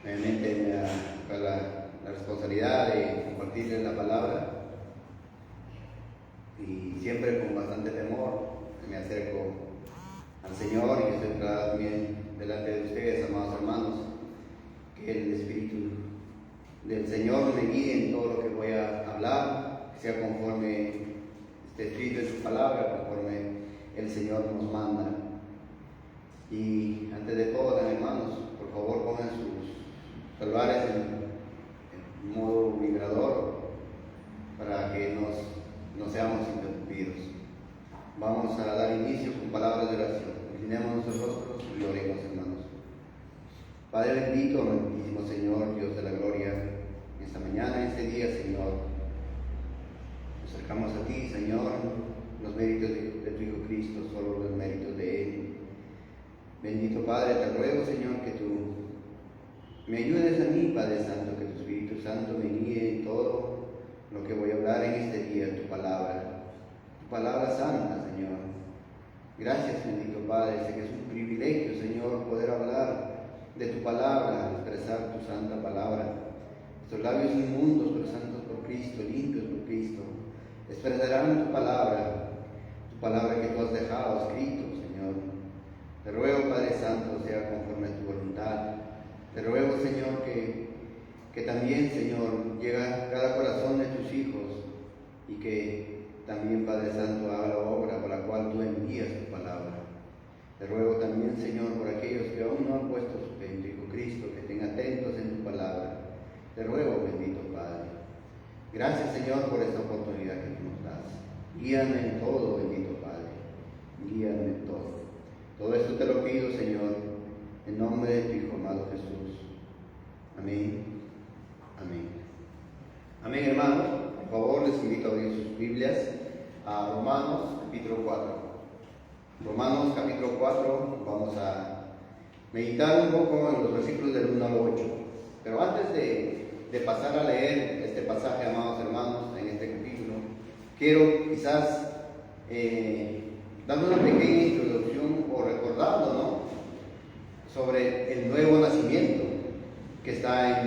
Obviamente me da la responsabilidad de compartirles la palabra y siempre con bastante temor me acerco al Señor y estoy claro también delante de ustedes, amados hermanos, que el Espíritu del Señor me guíe en todo lo que voy a hablar, que sea conforme esté escrito en su palabra, conforme el Señor nos manda. Y antes de todo, hermanos, por favor pongan sus celulares en modo vibrador para que no seamos interrumpidos. Vamos a dar inicio con palabras de oración. Inclinemos nuestros rostros y oremos, hermanos. Padre bendito, amantísimo Señor, Dios de la gloria, en esta mañana, en este día, Señor, nos acercamos a ti, Señor, los méritos de tu Hijo Cristo, solo los méritos de Él. Bendito Padre, te ruego, Señor, que tú me ayudes a mí, Padre Santo, que tu Espíritu Santo me guíe en todo lo que voy a hablar en este día, tu palabra santa, Señor. Gracias, bendito Padre, sé que es un privilegio, Señor, poder hablar de tu palabra, expresar tu santa palabra. Estos labios inmundos, pero santos por Cristo, limpios por Cristo, expresarán tu palabra que tú has dejado escrito, Señor. Te ruego, Padre Santo, sea conforme a tu voluntad. Te ruego, Señor, que también, Señor, llegue a cada corazón de tus hijos y que también, Padre Santo, haga la obra por la cual tú envías tu palabra. Te ruego también, Señor, por aquellos que aún no han puesto su fe en tu Hijo Cristo, que estén atentos en tu palabra. Te ruego, bendito Padre. Gracias, Señor, por esta oportunidad que tú nos das. Guíame en todo, bendito Padre. Guíame en todo. Todo esto te lo pido, Señor, en nombre de tu Hijo amado Jesús. Amén. Amén. Amén, hermanos. Por favor, les invito a abrir sus Biblias a Romanos capítulo 4. Romanos capítulo 4, vamos a meditar un poco en los versículos del 1 al 8. Pero antes de pasar a leer este pasaje, amados hermanos, en este capítulo, quiero quizás dando una pequeña introducción o recordando, ¿no?, sobre el nuevo nacimiento que está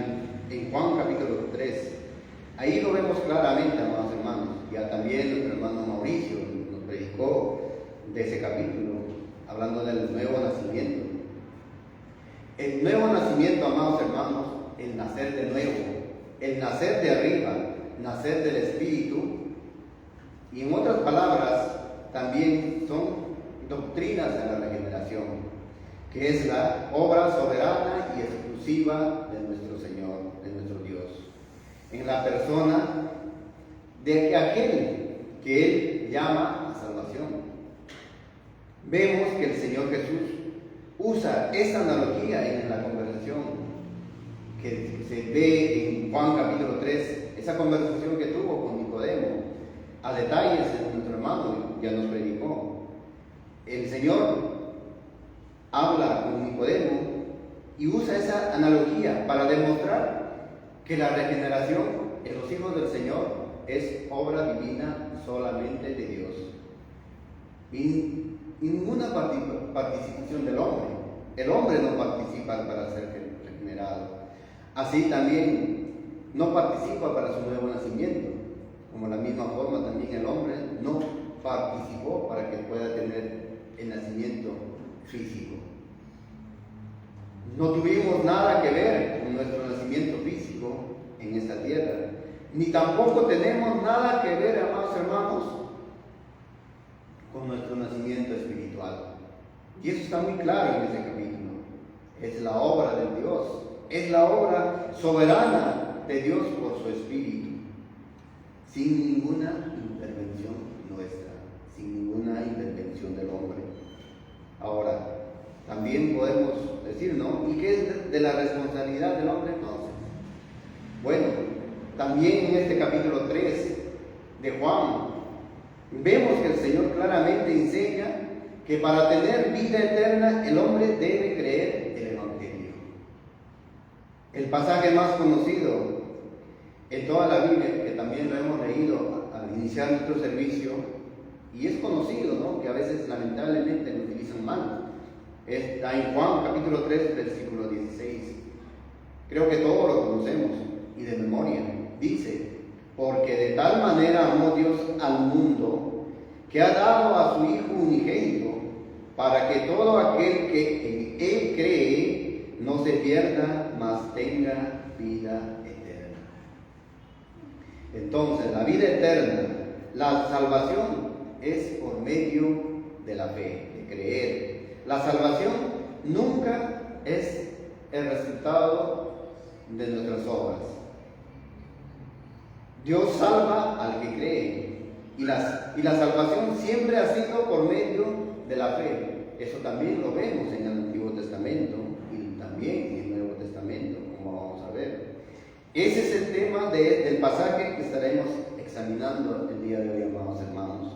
en Juan capítulo 3. Ahí lo vemos claramente, amados hermanos. Ya también nuestro hermano Mauricio nos predicó de ese capítulo, hablando del nuevo nacimiento. El nuevo nacimiento, amados hermanos, el nacer de nuevo, el nacer de arriba, nacer del Espíritu, y en otras palabras, también son doctrinas de la regeneración, que es la obra soberana y exclusiva de nuestro Señor, de nuestro Dios, en la persona de aquel que Él llama a salvación. Vemos que el Señor Jesús usa esa analogía en la conversación que se ve en Juan capítulo 3, esa conversación que tuvo con Nicodemo. A detalles, nuestro hermano ya nos predicó. El Señor habla con Nicodemo y usa esa analogía para demostrar que la regeneración en los hijos del Señor es obra divina solamente de Dios. Y ninguna participación del hombre. El hombre no participa para ser regenerado. Así también no participa para su nuevo nacimiento. Como de la misma forma también el hombre no participó para que pueda tener el nacimiento físico. No tuvimos nada que ver con nuestro nacimiento físico en esta tierra, ni tampoco tenemos nada que ver, amados hermanos, con nuestro nacimiento espiritual. Y eso está muy claro en este capítulo. Es la obra de Dios, es la obra soberana de Dios por su Espíritu, sin ninguna intervención nuestra, sin ninguna intervención del hombre. Ahora, también podemos decir, ¿no? ¿Y qué es de la responsabilidad del hombre? No. Bueno, también en este capítulo 3 de Juan, vemos que el Señor claramente enseña que para tener vida eterna el hombre debe creer el Evangelio. El pasaje más conocido en toda la Biblia, que también lo hemos leído al iniciar nuestro servicio, y es conocido, ¿no?, que a veces lamentablemente lo utilizan mal, está en Juan capítulo 3, versículo 16, Creo que todos lo conocemos y de memoria. Dice, porque de tal manera amó Dios al mundo que ha dado a su Hijo unigénito, para que todo aquel que en Él cree no se pierda, mas tenga vida eterna. Entonces, la vida eterna, la salvación es por medio de la fe, de creer. La salvación nunca es el resultado de nuestras obras. Dios salva al que cree, y la salvación siempre ha sido por medio de la fe. Eso también lo vemos en el Antiguo Testamento y también en el Nuevo Testamento, como vamos a ver. Ese es el tema del pasaje que estaremos examinando el día de hoy, amados hermanos.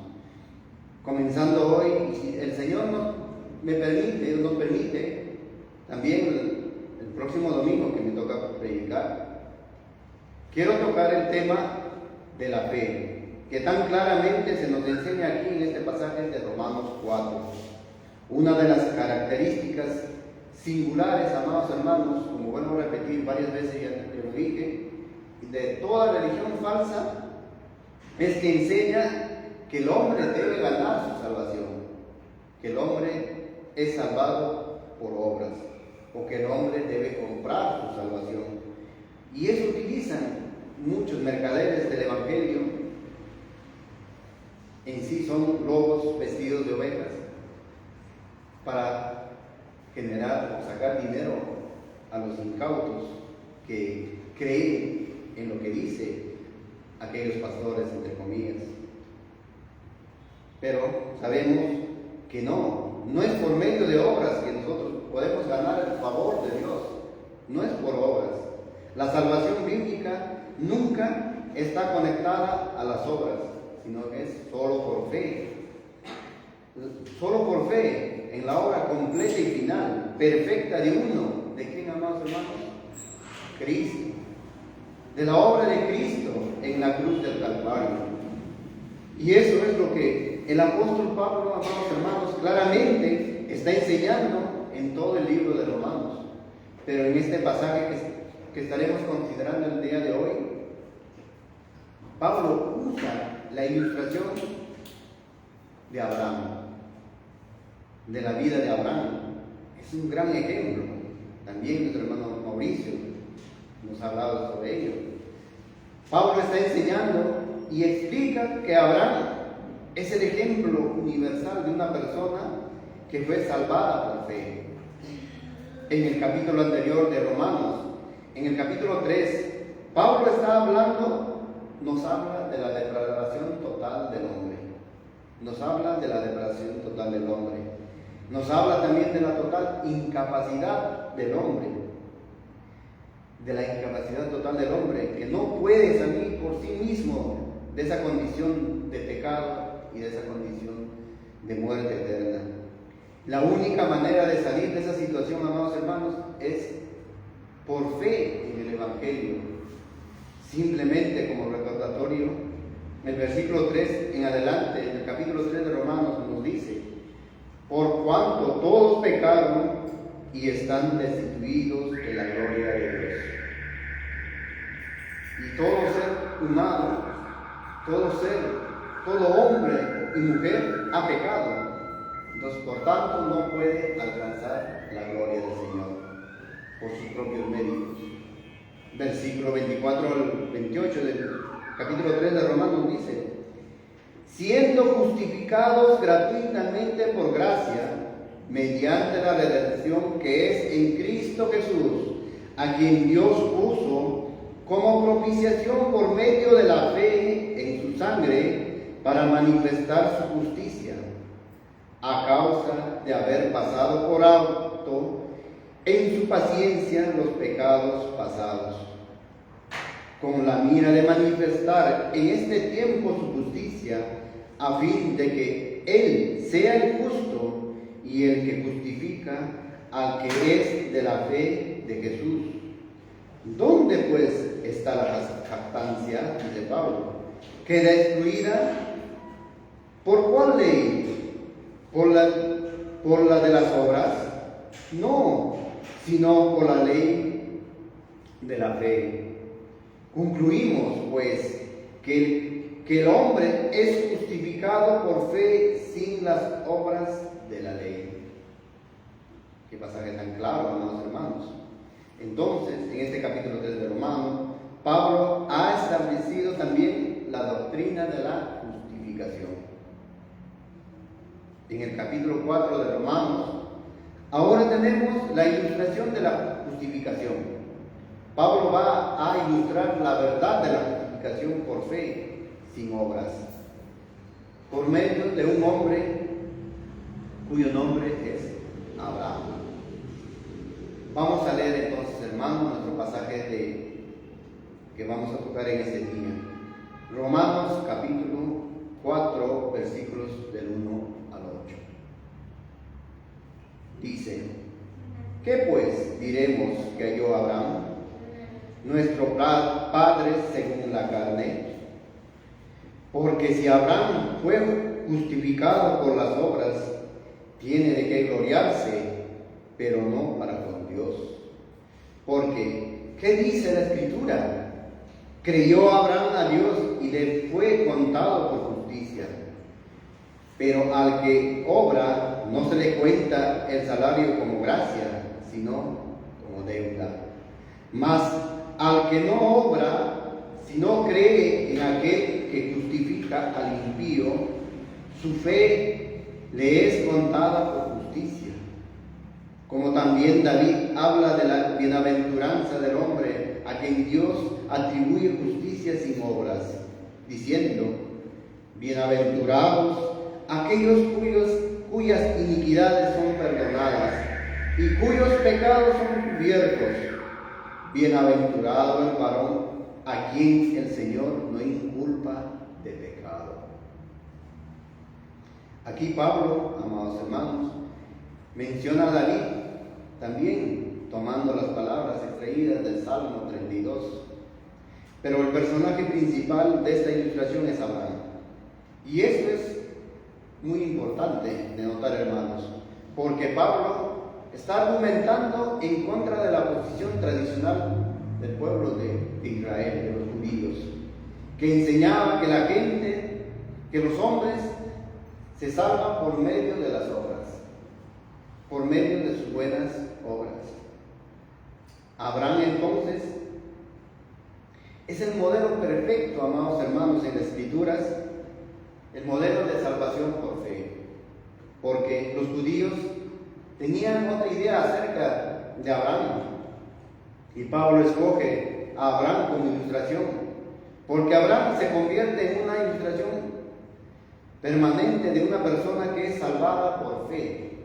Comenzando hoy, si el Señor nos permite, también el próximo domingo que me toca predicar, quiero tocar el tema de la fe, que tan claramente se nos enseña aquí en este pasaje de Romanos 4. Una de las características singulares, amados hermanos, como vuelvo a repetir varias veces, ya te lo dije, de toda religión falsa, es que enseña que el hombre debe ganar su salvación, que el hombre es salvado por obras, o que el hombre debe comprar su salvación. Y eso utilizan muchos mercaderes del Evangelio. En sí son lobos vestidos de ovejas para generar o sacar dinero a los incautos que creen en lo que dice aquellos pastores, entre comillas. Pero sabemos que no es por medio de obras que nosotros podemos ganar el favor de Dios, no es por obras. La salvación bíblica nunca está conectada a las obras, sino que es solo por fe. Solo por fe en la obra completa y final, perfecta de uno. ¿De quién, amados hermanos? Cristo. De la obra de Cristo en la cruz del Calvario. Y eso es lo que el apóstol Pablo, amados hermanos, claramente está enseñando en todo el libro de Romanos. Pero en este pasaje que estaremos considerando el día de hoy, Pablo usa la ilustración de Abraham, de la vida de Abraham. Es un gran ejemplo. También nuestro hermano Mauricio nos ha hablado sobre ello. Pablo está enseñando y explica que Abraham es el ejemplo universal de una persona que fue salvada por fe. En el capítulo anterior de Romanos, en el capítulo 3, Pablo está hablando, nos habla de la depravación total del hombre. Nos habla de la depravación total del hombre. Nos habla también de la total incapacidad del hombre. De la incapacidad total del hombre, que no puede salir por sí mismo de esa condición de pecado y de esa condición de muerte eterna. La única manera de salir de esa situación, amados hermanos, es por fe en el Evangelio. Simplemente como recordatorio, el versículo 3 en adelante, en el capítulo 3 de Romanos, nos dice: por cuanto todos pecaron y están destituidos de la gloria de Dios. Y todo ser humano, todo hombre y mujer ha pecado. Entonces, por tanto, no puede alcanzar la gloria del Señor por sus propios méritos. Versículo 24 al 28 del capítulo 3 de Romanos dice: siendo justificados gratuitamente por gracia, mediante la redención que es en Cristo Jesús, a quien Dios puso como propiciación por medio de la fe en su sangre, para manifestar su justicia, a causa de haber pasado por alto en su paciencia los pecados pasados, con la mira de manifestar en este tiempo su justicia, a fin de que Él sea el justo y el que justifica al que es de la fe de Jesús. ¿Dónde pues está la jactancia? Dice Pablo. ¿Queda excluida? ¿Por cuál ley? ¿Por la de las obras? No, sino por la ley de la fe. Concluimos, pues, que el hombre es justificado por fe sin las obras de la ley. Qué pasaje tan claro, amados hermanos. Entonces, en este capítulo 3 de Romanos, Pablo ha establecido también la doctrina de la justificación. En el capítulo 4 de Romanos, ahora tenemos la ilustración de la justificación. Pablo va a ilustrar la verdad de la justificación por fe, sin obras, por medio de un hombre cuyo nombre es Abraham. Vamos a leer entonces, hermanos, nuestro pasaje que vamos a tocar en este día. Romanos capítulo 4, versículos del 1 al 8. Dice: ¿qué pues diremos que halló Abraham, nuestro padre según la carne? Porque si Abraham fue justificado por las obras, tiene de qué gloriarse, pero no para con Dios. Porque, ¿qué dice la Escritura? Creyó Abraham a Dios y le fue contado por justicia. Pero al que obra no se le cuenta el salario como gracia, sino como deuda. Mas al que no obra, sino cree en aquel que justifica al impío, su fe le es contada por justicia. Como también David habla de la bienaventuranza del hombre a quien Dios atribuye justicia sin obras, diciendo: bienaventurados aquellos cuyas iniquidades son perdonadas y cuyos pecados son cubiertos. Bienaventurado el varón a quien el Señor no inculpa de pecado. Aquí Pablo, amados hermanos, menciona a David, también tomando las palabras extraídas del Salmo 32. Pero el personaje principal de esta ilustración es Abraham. Y esto es muy importante de notar, hermanos, porque Pablo está argumentando en contra de la posición tradicional del pueblo de Israel, de los judíos, que enseñaba que la gente, que los hombres se salvan por medio de las obras, por medio de sus buenas obras. Abraham entonces es el modelo perfecto, amados hermanos, en las Escrituras, el modelo de salvación por fe, porque los judíos tenían otra idea acerca de Abraham, y Pablo escoge a Abraham como ilustración, porque Abraham se convierte en una ilustración permanente de una persona que es salvada por fe,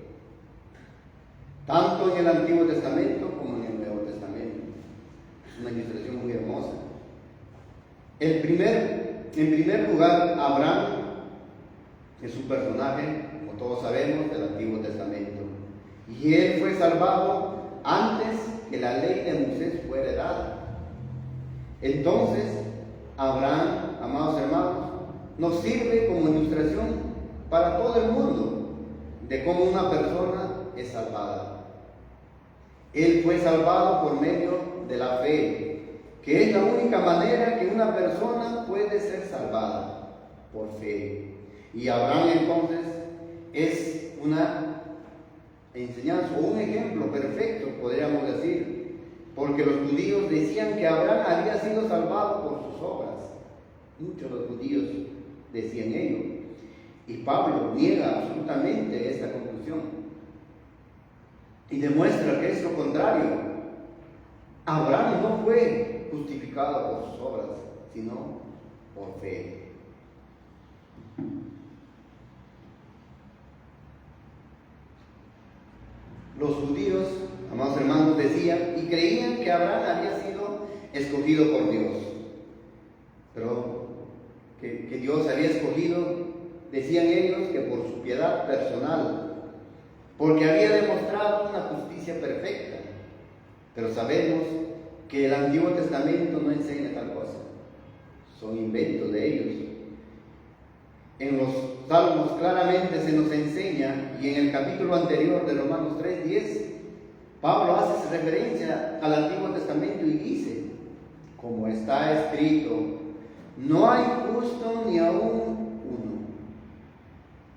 tanto en el Antiguo Testamento como en el Nuevo Testamento. Es una ilustración muy hermosa. En primer lugar, Abraham es un personaje, como todos sabemos, del Antiguo Testamento, y él fue salvado antes que la ley de Moisés fuera dada. Entonces, Abraham, amados hermanos, nos sirve como ilustración para todo el mundo de cómo una persona es salvada. Él fue salvado por medio de la fe, que es la única manera que una persona puede ser salvada, por fe. Y Abraham entonces es una enseñanza o un ejemplo perfecto, podríamos decir, porque los judíos decían que Abraham había sido salvado por sus obras. Muchos de los judíos decían ello, y Pablo niega absolutamente esta conclusión y demuestra que es lo contrario. Abraham no fue justificado por sus obras, sino por fe. Los judíos, amados hermanos, decían y creían que Abraham había sido escogido por Dios, pero que Dios había escogido, decían ellos, que por su piedad personal, porque había demostrado una justicia perfecta. Pero sabemos que el Antiguo Testamento no enseña tal cosa, son inventos de ellos. En los Salmos claramente se nos enseña, y en el capítulo anterior de Romanos 3:10, Pablo hace referencia al Antiguo Testamento y dice como está escrito, no hay justo ni aún uno.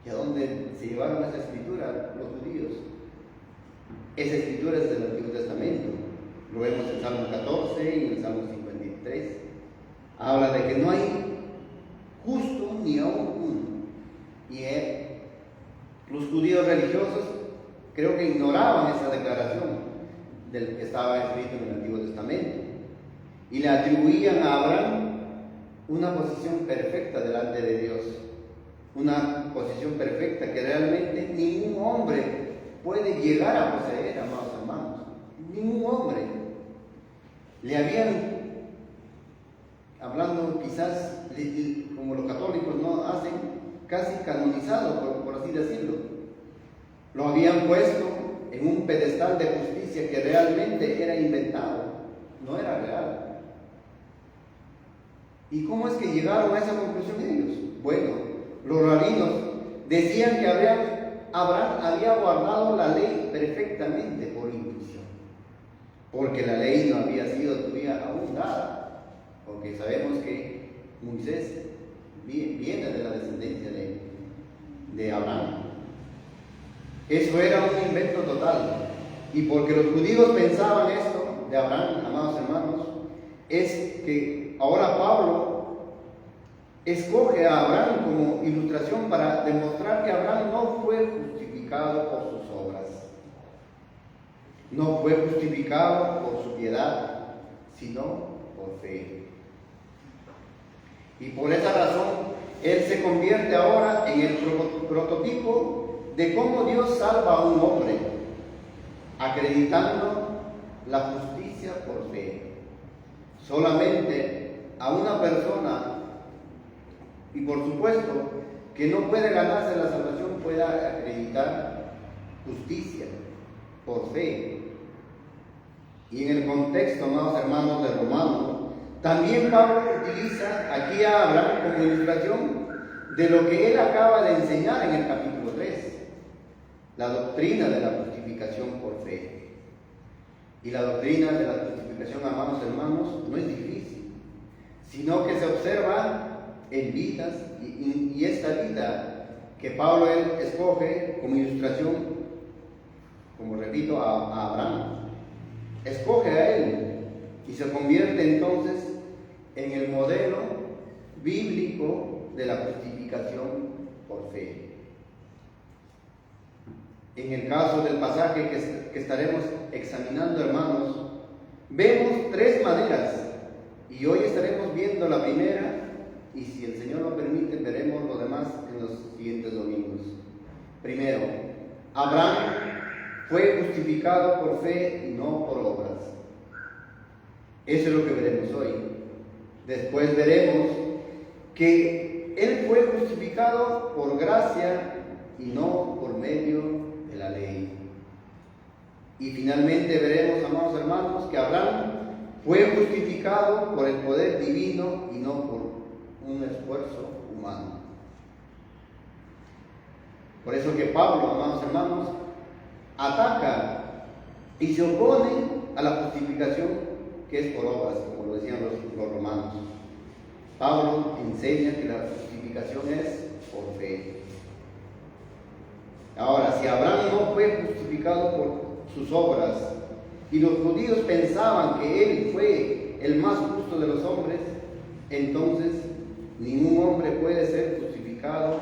¿Y a dónde se llevaron esa escritura los judíos? Esa escritura es del Antiguo Testamento. Lo vemos en Salmo 14 y en Salmo 53. Habla de que no hay justo ni aún uno. Y los judíos religiosos creo que ignoraban esa declaración del que estaba escrito en el Antiguo Testamento y le atribuían a Abraham una posición perfecta delante de Dios, una posición perfecta que realmente ningún hombre puede llegar a poseer, amados hermanos. Ningún hombre. Le habían, hablando quizás como los católicos no hacen, casi canonizado, por así decirlo. Lo habían puesto en un pedestal de justicia que realmente era inventado, no era real. ¿Y cómo es que llegaron a esa conclusión ellos? Bueno, los rabinos decían que Abraham había guardado la ley perfectamente por intuición, porque la ley no había sido todavía aún dada, porque sabemos que Moisés viene de la descendencia de Abraham. Eso era un invento total. Y porque los judíos pensaban esto de Abraham, amados hermanos, es que ahora Pablo escoge a Abraham como ilustración para demostrar que Abraham no fue justificado por sus obras, no fue justificado por su piedad, sino por fe. Y por esa razón, él se convierte ahora en el prototipo de cómo Dios salva a un hombre, acreditando la justicia por fe. Solamente a una persona, y por supuesto que no puede ganarse la salvación, puede acreditar justicia por fe. Y en el contexto, amados hermanos de Romanos, también Pablo utiliza aquí a Abraham como ilustración de lo que él acaba de enseñar en el capítulo 3, la doctrina de la justificación por fe. Y la doctrina de la justificación, amados hermanos, no es difícil, sino que se observa en vidas, y esta vida que Pablo él escoge como ilustración, como repito, a Abraham, escoge a él y se convierte entonces en el modelo bíblico de la justificación por fe. En el caso del pasaje que estaremos examinando, hermanos, vemos tres maneras, y hoy estaremos viendo la primera, y si el Señor lo permite, veremos lo demás en los siguientes domingos. Primero, Abraham fue justificado por fe y no por obras. Eso es lo que veremos hoy. Después veremos que él fue justificado por gracia y no por medio de la ley. Y finalmente veremos, amados hermanos, que Abraham fue justificado por el poder divino y no por un esfuerzo humano. Por eso que Pablo, amados hermanos, ataca y se opone a la justificación que es por obras, como lo decían los romanos. Pablo enseña que la justificación es por fe. Ahora, si Abraham no fue justificado por sus obras y los judíos pensaban que él fue el más justo de los hombres, entonces ningún hombre puede ser justificado,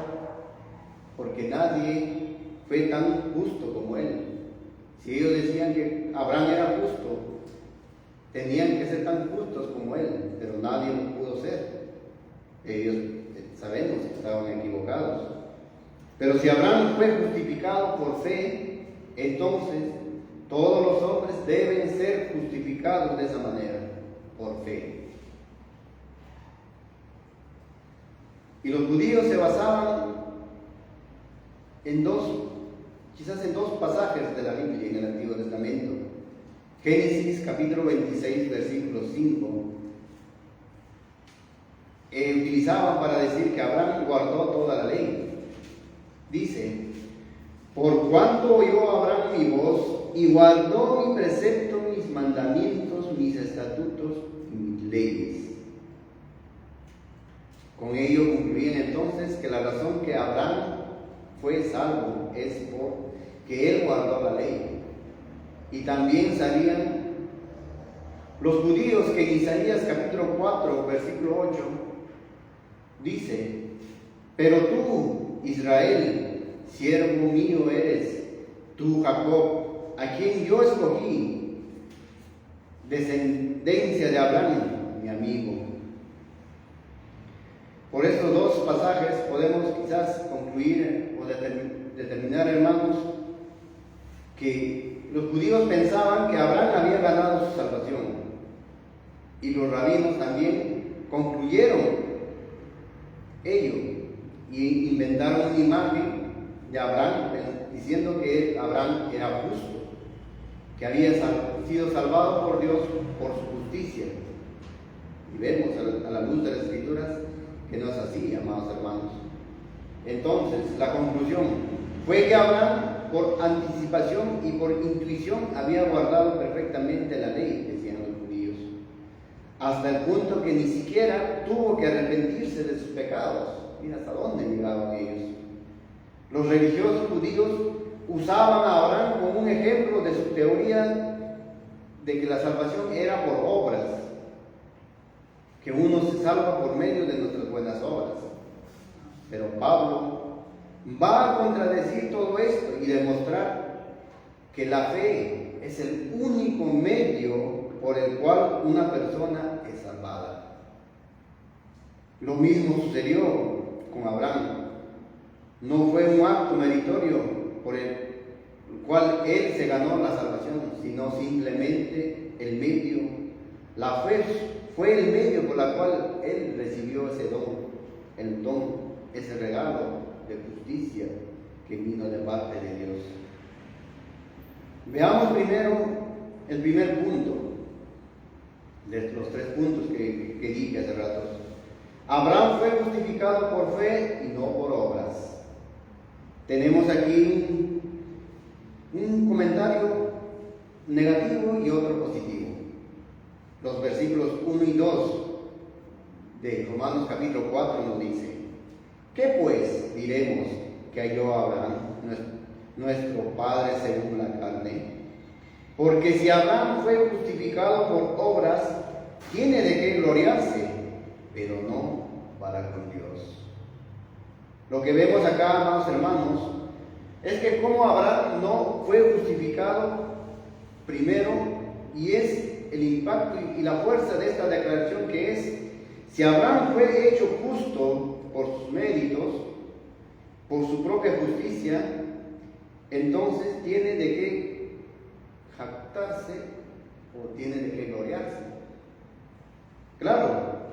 porque nadie fue tan justo como él. Si ellos decían que Abraham era justo, tenían que ser tan justos como él, pero nadie lo pudo ser. Ellos sabemos que estaban equivocados. Pero si Abraham fue justificado por fe, entonces todos los hombres deben ser justificados de esa manera, por fe. Y los judíos se basaban quizás en dos pasajes de la Biblia en el Antiguo Testamento. Génesis capítulo 26, versículo 5. Utilizaban para decir que Abraham guardó toda la ley. Dice: por cuanto oyó Abraham mi voz y guardó mi precepto, mis mandamientos, mis estatutos y mis leyes. Con ello concluían entonces que la razón que Abraham fue salvo es porque él guardó la ley. Y también sabían los judíos que en Isaías capítulo 4, versículo 8, dice: pero tú, Israel, siervo mío eres, tú, Jacob, a quien yo escogí, descendencia de Abraham, mi amigo. Por estos dos pasajes podemos quizás concluir o determinar, hermanos, que los judíos pensaban que Abraham había ganado su salvación. Y los rabinos también concluyeron ello y inventaron una imagen de Abraham diciendo que Abraham era justo, que había sido salvado por Dios por su justicia. Y vemos a la luz de las Escrituras que no es así, amados hermanos. Entonces, la conclusión fue que Abraham, por anticipación y por intuición, había guardado perfectamente la ley, decían los judíos, hasta el punto que ni siquiera tuvo que arrepentirse de sus pecados. Mira hasta dónde llegaban ellos. Los religiosos judíos usaban a Abraham como un ejemplo de su teoría de que la salvación era por obras, que uno se salva por medio de nuestras buenas obras. Pero Pablo va a contradecir todo esto y demostrar que la fe es el único medio por el cual una persona es salvada. Lo mismo sucedió con Abraham. No fue un acto meritorio por el cual él se ganó la salvación, sino simplemente el medio. La fe fue el medio por el cual él recibió ese don, ese regalo de justicia que vino de parte de Dios. Veamos primero el primer punto de los tres puntos que dije hace rato. Abraham fue justificado por fe y no por obras. Tenemos aquí un comentario negativo y otro positivo. Los versículos 1 y 2 de Romanos capítulo 4 nos dice: ¿qué pues diremos que halló Abraham, nuestro padre según la carne? Porque si Abraham fue justificado por obras, tiene de qué gloriarse, pero no para con Dios. Lo que vemos acá, amados hermanos, es que como Abraham no fue justificado primero, y es el impacto y la fuerza de esta declaración que es: si Abraham fue hecho justo por sus méritos, por su propia justicia, entonces tiene de qué jactarse o tiene de qué gloriarse. Claro,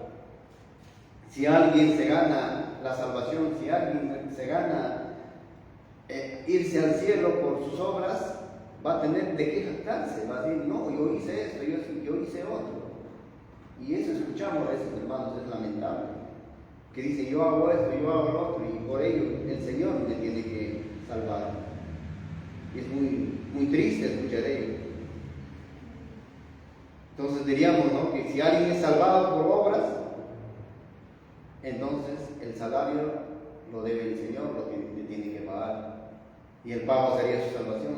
si alguien se gana la salvación, si alguien se gana irse al cielo por sus obras, va a tener de qué jactarse, va a decir: no, yo hice esto, yo hice otro. Y eso escuchamos a veces, hermanos, es lamentable, que dice: yo hago esto, yo hago lo otro, y por ello el Señor me tiene que salvar. Y es muy triste escuchar ello. Entonces diríamos, ¿no?, que si alguien es salvado por obras, entonces el salario lo debe el Señor, le tiene que pagar, y el pago sería su salvación.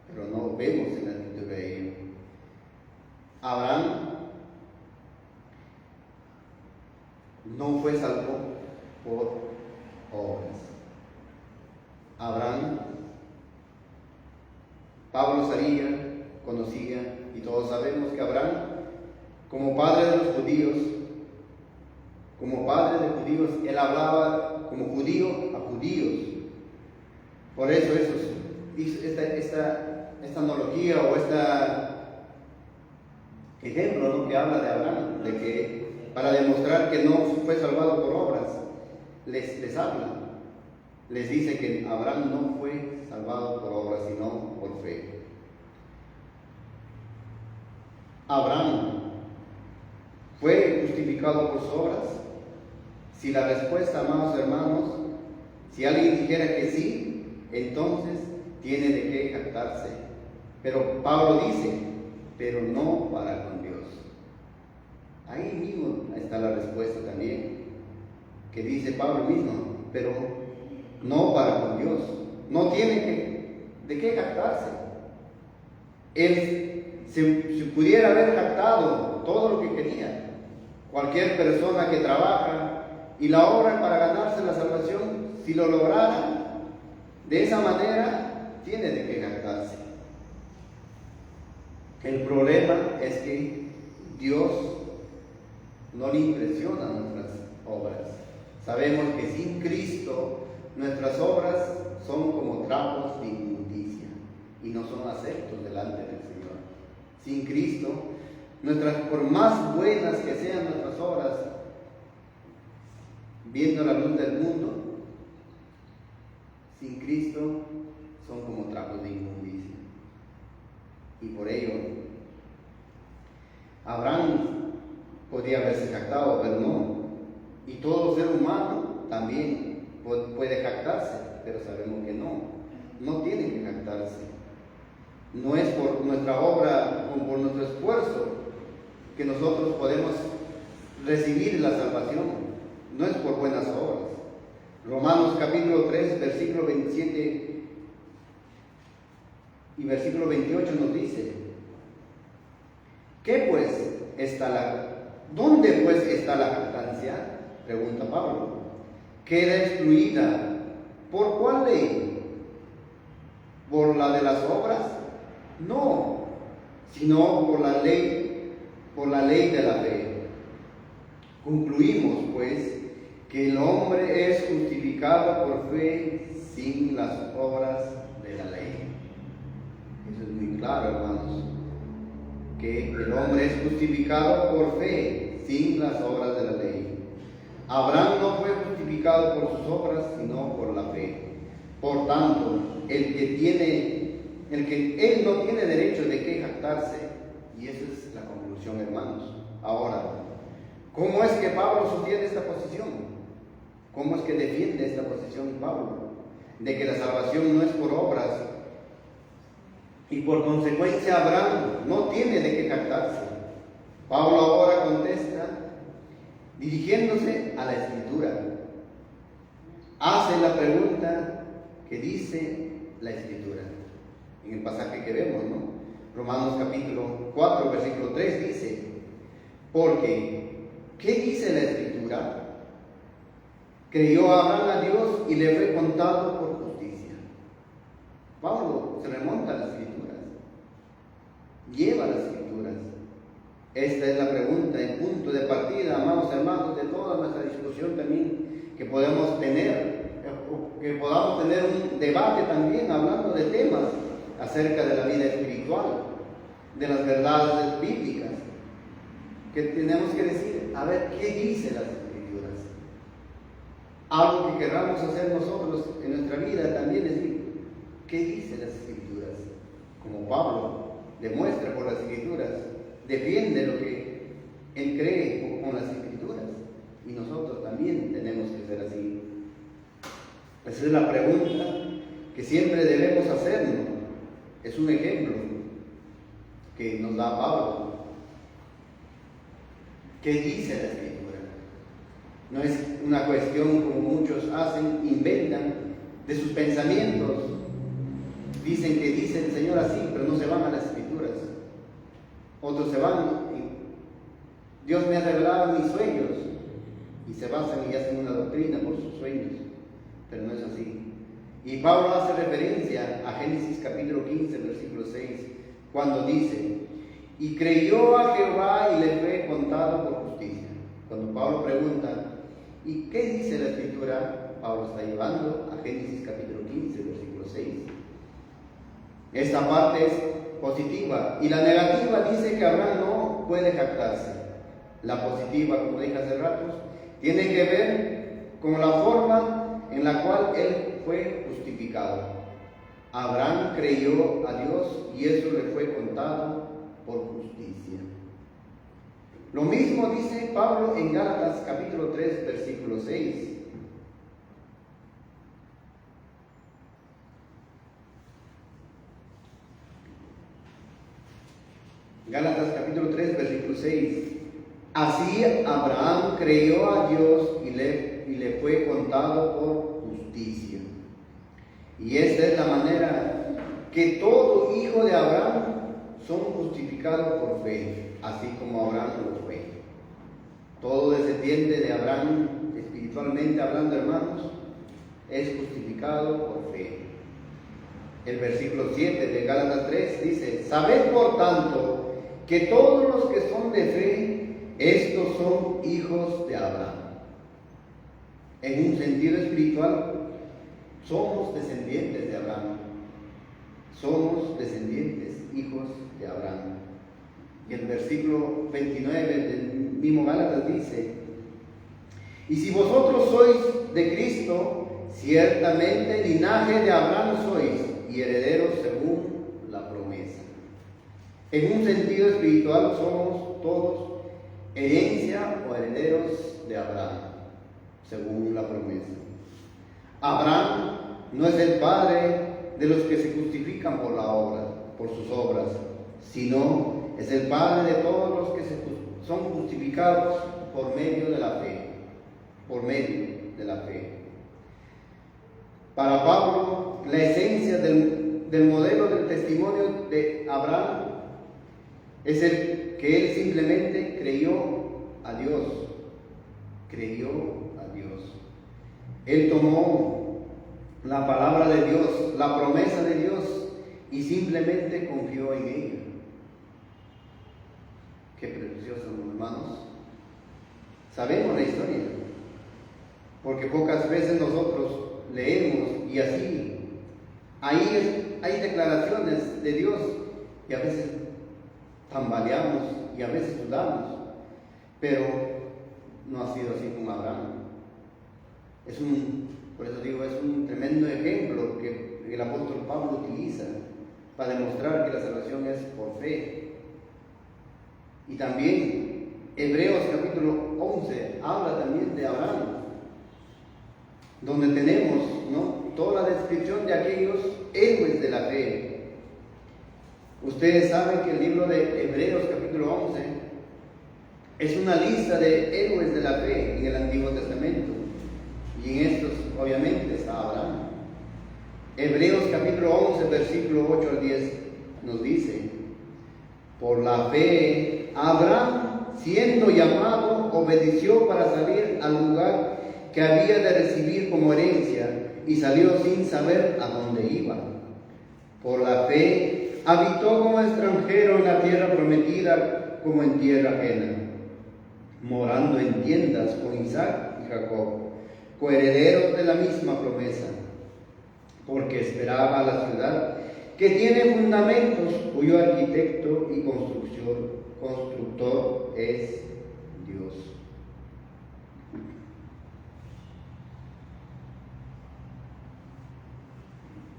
Pero no vemos en la Escritura de ello. Abraham no fue salvo por obras. Abraham, Pablo sabía, conocía, y todos sabemos que Abraham, como padre de los judíos, él hablaba como judío a judíos. Por eso esta analogía o este ejemplo, ¿no?, que habla de Abraham, de que para demostrar que no fue salvado por obras, les habla, les dice que Abraham no fue salvado por obras, sino por fe. Abraham fue justificado por sus obras. Si la respuesta, amados hermanos, si alguien dijera que sí, entonces tiene de qué jactarse. Pero Pablo dice: pero no para con Dios. Ahí que dice Pablo mismo, pero no para con Dios. No tiene de qué jactarse. Él, si pudiera haber jactado todo lo que quería, cualquier persona que trabaja y la obra para ganarse la salvación, si lo lograra de esa manera, tiene de qué jactarse. El problema es que Dios no le impresiona nuestras obras. Sabemos que sin Cristo nuestras obras son como trapos de inmundicia y no son aceptos delante del Señor. Sin Cristo, por más buenas que sean nuestras obras, viendo la luz del mundo, sin Cristo son como trapos de inmundicia. Y por ello, Abraham podría haberse jactado, pero no. Y todo ser humano también puede jactarse, pero sabemos que no tiene que jactarse. No es por nuestra obra o por nuestro esfuerzo que nosotros podemos recibir la salvación, no es por buenas obras. Romanos capítulo 3, versículo 27 y versículo 28 nos dice: ¿dónde pues está la jactancia? Pregunta Pablo. ¿Queda excluida por cuál ley? ¿Por la de las obras? No, sino por la ley de la fe. Concluimos pues que el hombre es justificado por fe sin las obras de la ley. Eso es muy claro, hermanos, que el hombre es justificado por fe sin las obras de la ley. Abraham no fue justificado por sus obras, sino por la fe. Por tanto, él no tiene derecho de qué jactarse, y esa es la conclusión, hermanos. Ahora, ¿cómo es que Pablo sostiene esta posición? ¿Cómo es que defiende esta posición Pablo? De que la salvación no es por obras, y por consecuencia Abraham no tiene de qué jactarse. Pablo ahora contesta dirigiéndose a la Escritura. Hace la pregunta que dice la Escritura. En el pasaje que vemos, ¿no? Romanos capítulo 4, versículo 3 dice: porque, ¿qué dice la Escritura? Creyó Abraham a Dios y le fue contado por justicia. Pablo se remonta a las Escrituras, lleva las Escrituras. Esta es la pregunta, el punto de partida, amados hermanos, de toda nuestra discusión también que podemos tener, que podamos tener un debate también hablando de temas acerca de la vida espiritual, de las verdades bíblicas, que tenemos que decir, a ver, ¿qué dice las Escrituras? Algo que queramos hacer nosotros en nuestra vida también es decir, ¿qué dice las Escrituras? Como Pablo demuestra por las Escrituras, defiende lo que él cree con las Escrituras, y nosotros también tenemos que ser así. Esa es la pregunta que siempre debemos hacernos. Es un ejemplo que nos da Pablo. ¿Qué dice la Escritura? No es una cuestión como muchos hacen, inventan de sus pensamientos. Dicen que dice el Señor así, pero no se van a las Escrituras. Otros se van, Dios me ha revelado mis sueños, y se basan y hacen una doctrina por sus sueños, pero no es así. Y Pablo hace referencia a Génesis capítulo 15, versículo 6, cuando dice: y creyó a Jehová y le fue contado por justicia. Cuando Pablo pregunta, ¿y qué dice la Escritura? Pablo está llevando a Génesis capítulo 15, versículo 6. Esta parte es positiva, y la negativa dice que Abraham no puede jactarse. La positiva, como dije hace rato, tiene que ver con la forma en la cual él fue justificado. Abraham creyó a Dios y eso le fue contado por justicia. Lo mismo dice Pablo en Gálatas capítulo 3, versículo 6. Gálatas capítulo 3, versículo 6. Así Abraham creyó a Dios y le fue contado por justicia. Y esta es la manera que todo hijo de Abraham son justificados por fe, así como Abraham lo fue. Todo descendiente de Abraham, espiritualmente hablando, hermanos, es justificado por fe. El versículo 7 de Gálatas 3 dice: sabed por tanto que todos los que son de fe, estos son hijos de Abraham. En un sentido espiritual, somos descendientes de Abraham. Somos descendientes, hijos de Abraham. Y el versículo 29 del mismo Gálatas dice: y si vosotros sois de Cristo, ciertamente linaje de Abraham sois, y herederos según la promesa. En un sentido espiritual somos todos herencia o herederos de Abraham, según la promesa. Abraham no es el padre de los que se justifican por la obra, por sus obras, sino es el padre de todos los que son justificados por medio de la fe, por medio de la fe. Para Pablo, la esencia del modelo del testimonio de Abraham es el que él simplemente creyó a Dios. Creyó a Dios. Él tomó la palabra de Dios, la promesa de Dios, y simplemente confió en ella. Qué precioso, hermanos. Sabemos la historia, porque pocas veces nosotros leemos y así hay declaraciones de Dios y a veces tambaleamos y a veces dudamos, pero no ha sido así con Abraham. Por eso digo, es un tremendo ejemplo que el apóstol Pablo utiliza para demostrar que la salvación es por fe. Y también Hebreos capítulo 11 habla también de Abraham, donde tenemos, ¿no?, toda la descripción de aquellos héroes de la fe. Ustedes saben que el libro de Hebreos capítulo 11 es una lista de héroes de la fe en el Antiguo Testamento, y en estos obviamente está Abraham. Hebreos capítulo 11 versículo 8 al 10 nos dice: por la fe Abraham, siendo llamado, obedeció para salir al lugar que había de recibir como herencia, y salió sin saber a dónde iba. Por la fe habitó como extranjero en la tierra prometida, como en tierra ajena, morando en tiendas con Isaac y Jacob, coherederos de la misma promesa, porque esperaba la ciudad que tiene fundamentos, cuyo arquitecto y constructor es Dios.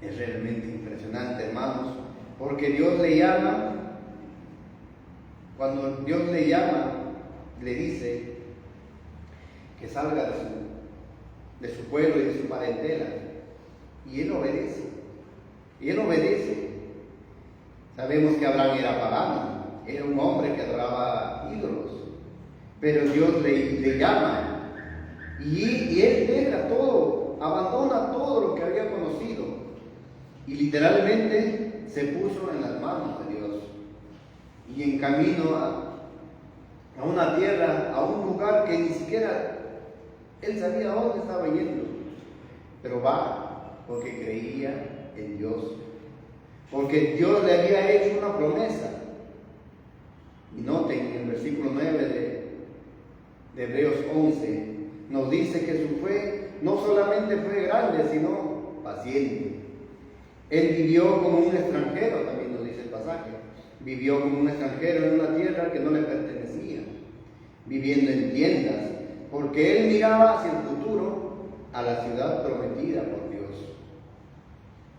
Es realmente impresionante, hermanos, porque Dios le llama, cuando Dios le llama, le dice que salga de su pueblo y de su parentela, y él obedece. Y él obedece. Sabemos que Abraham era pagano, era un hombre que adoraba ídolos, pero Dios le llama, y él deja todo, abandona todo lo que había conocido, y literalmente se puso en las manos de Dios, y en camino a una tierra, a un lugar que ni siquiera él sabía a dónde estaba yendo, pero va porque creía en Dios, porque Dios le había hecho una promesa. Y noten, en el versículo 9 de Hebreos 11 nos dice que su fe no solamente fue grande, sino paciente. Él vivió como un extranjero, también nos dice el pasaje. Vivió como un extranjero en una tierra que no le pertenecía, viviendo en tiendas, porque él miraba hacia el futuro, a la ciudad prometida por Dios.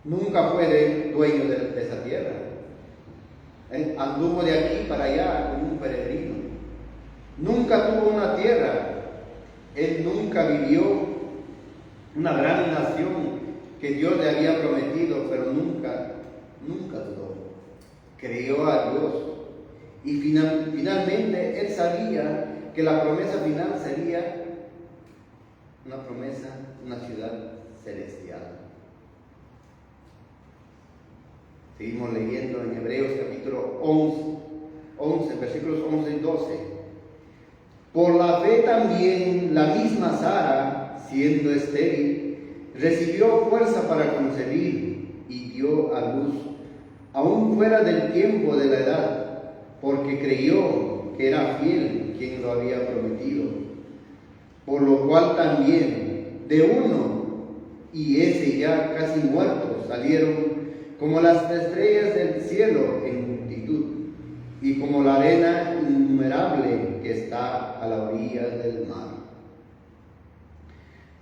Nunca fue dueño de esa tierra. Anduvo de aquí para allá como un peregrino. Nunca tuvo una tierra. Él nunca vivió una gran nación que Dios le había prometido, pero nunca dudó. Creyó a Dios. Y finalmente él sabía que la promesa final sería una promesa, una ciudad celestial. Seguimos leyendo en Hebreos capítulo 11, versículos 11 y 12. Por la fe también la misma Sara, siendo estéril, recibió fuerza para concebir y dio a luz, aún fuera del tiempo de la edad, porque creyó que era fiel quien lo había prometido. Por lo cual también de uno, y ese ya casi muerto, salieron como las estrellas del cielo en multitud, y como la arena innumerable que está a la orilla del mar.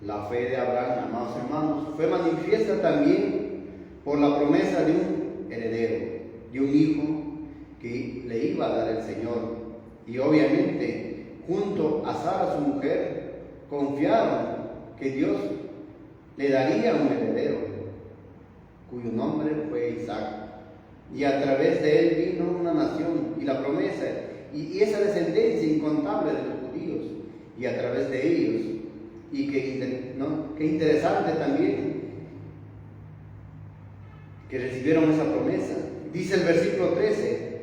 La fe de Abraham, amados hermanos, fue manifiesta también por la promesa de un heredero, de un hijo que le iba a dar el Señor. Y obviamente, junto a Sara, su mujer, confiaron que Dios le daría un heredero, cuyo nombre fue Isaac. Y a través de él vino una nación y la promesa y esa descendencia incontable de los judíos, y a través de ellos. Y qué interesante también que recibieron esa promesa. Dice el versículo 13: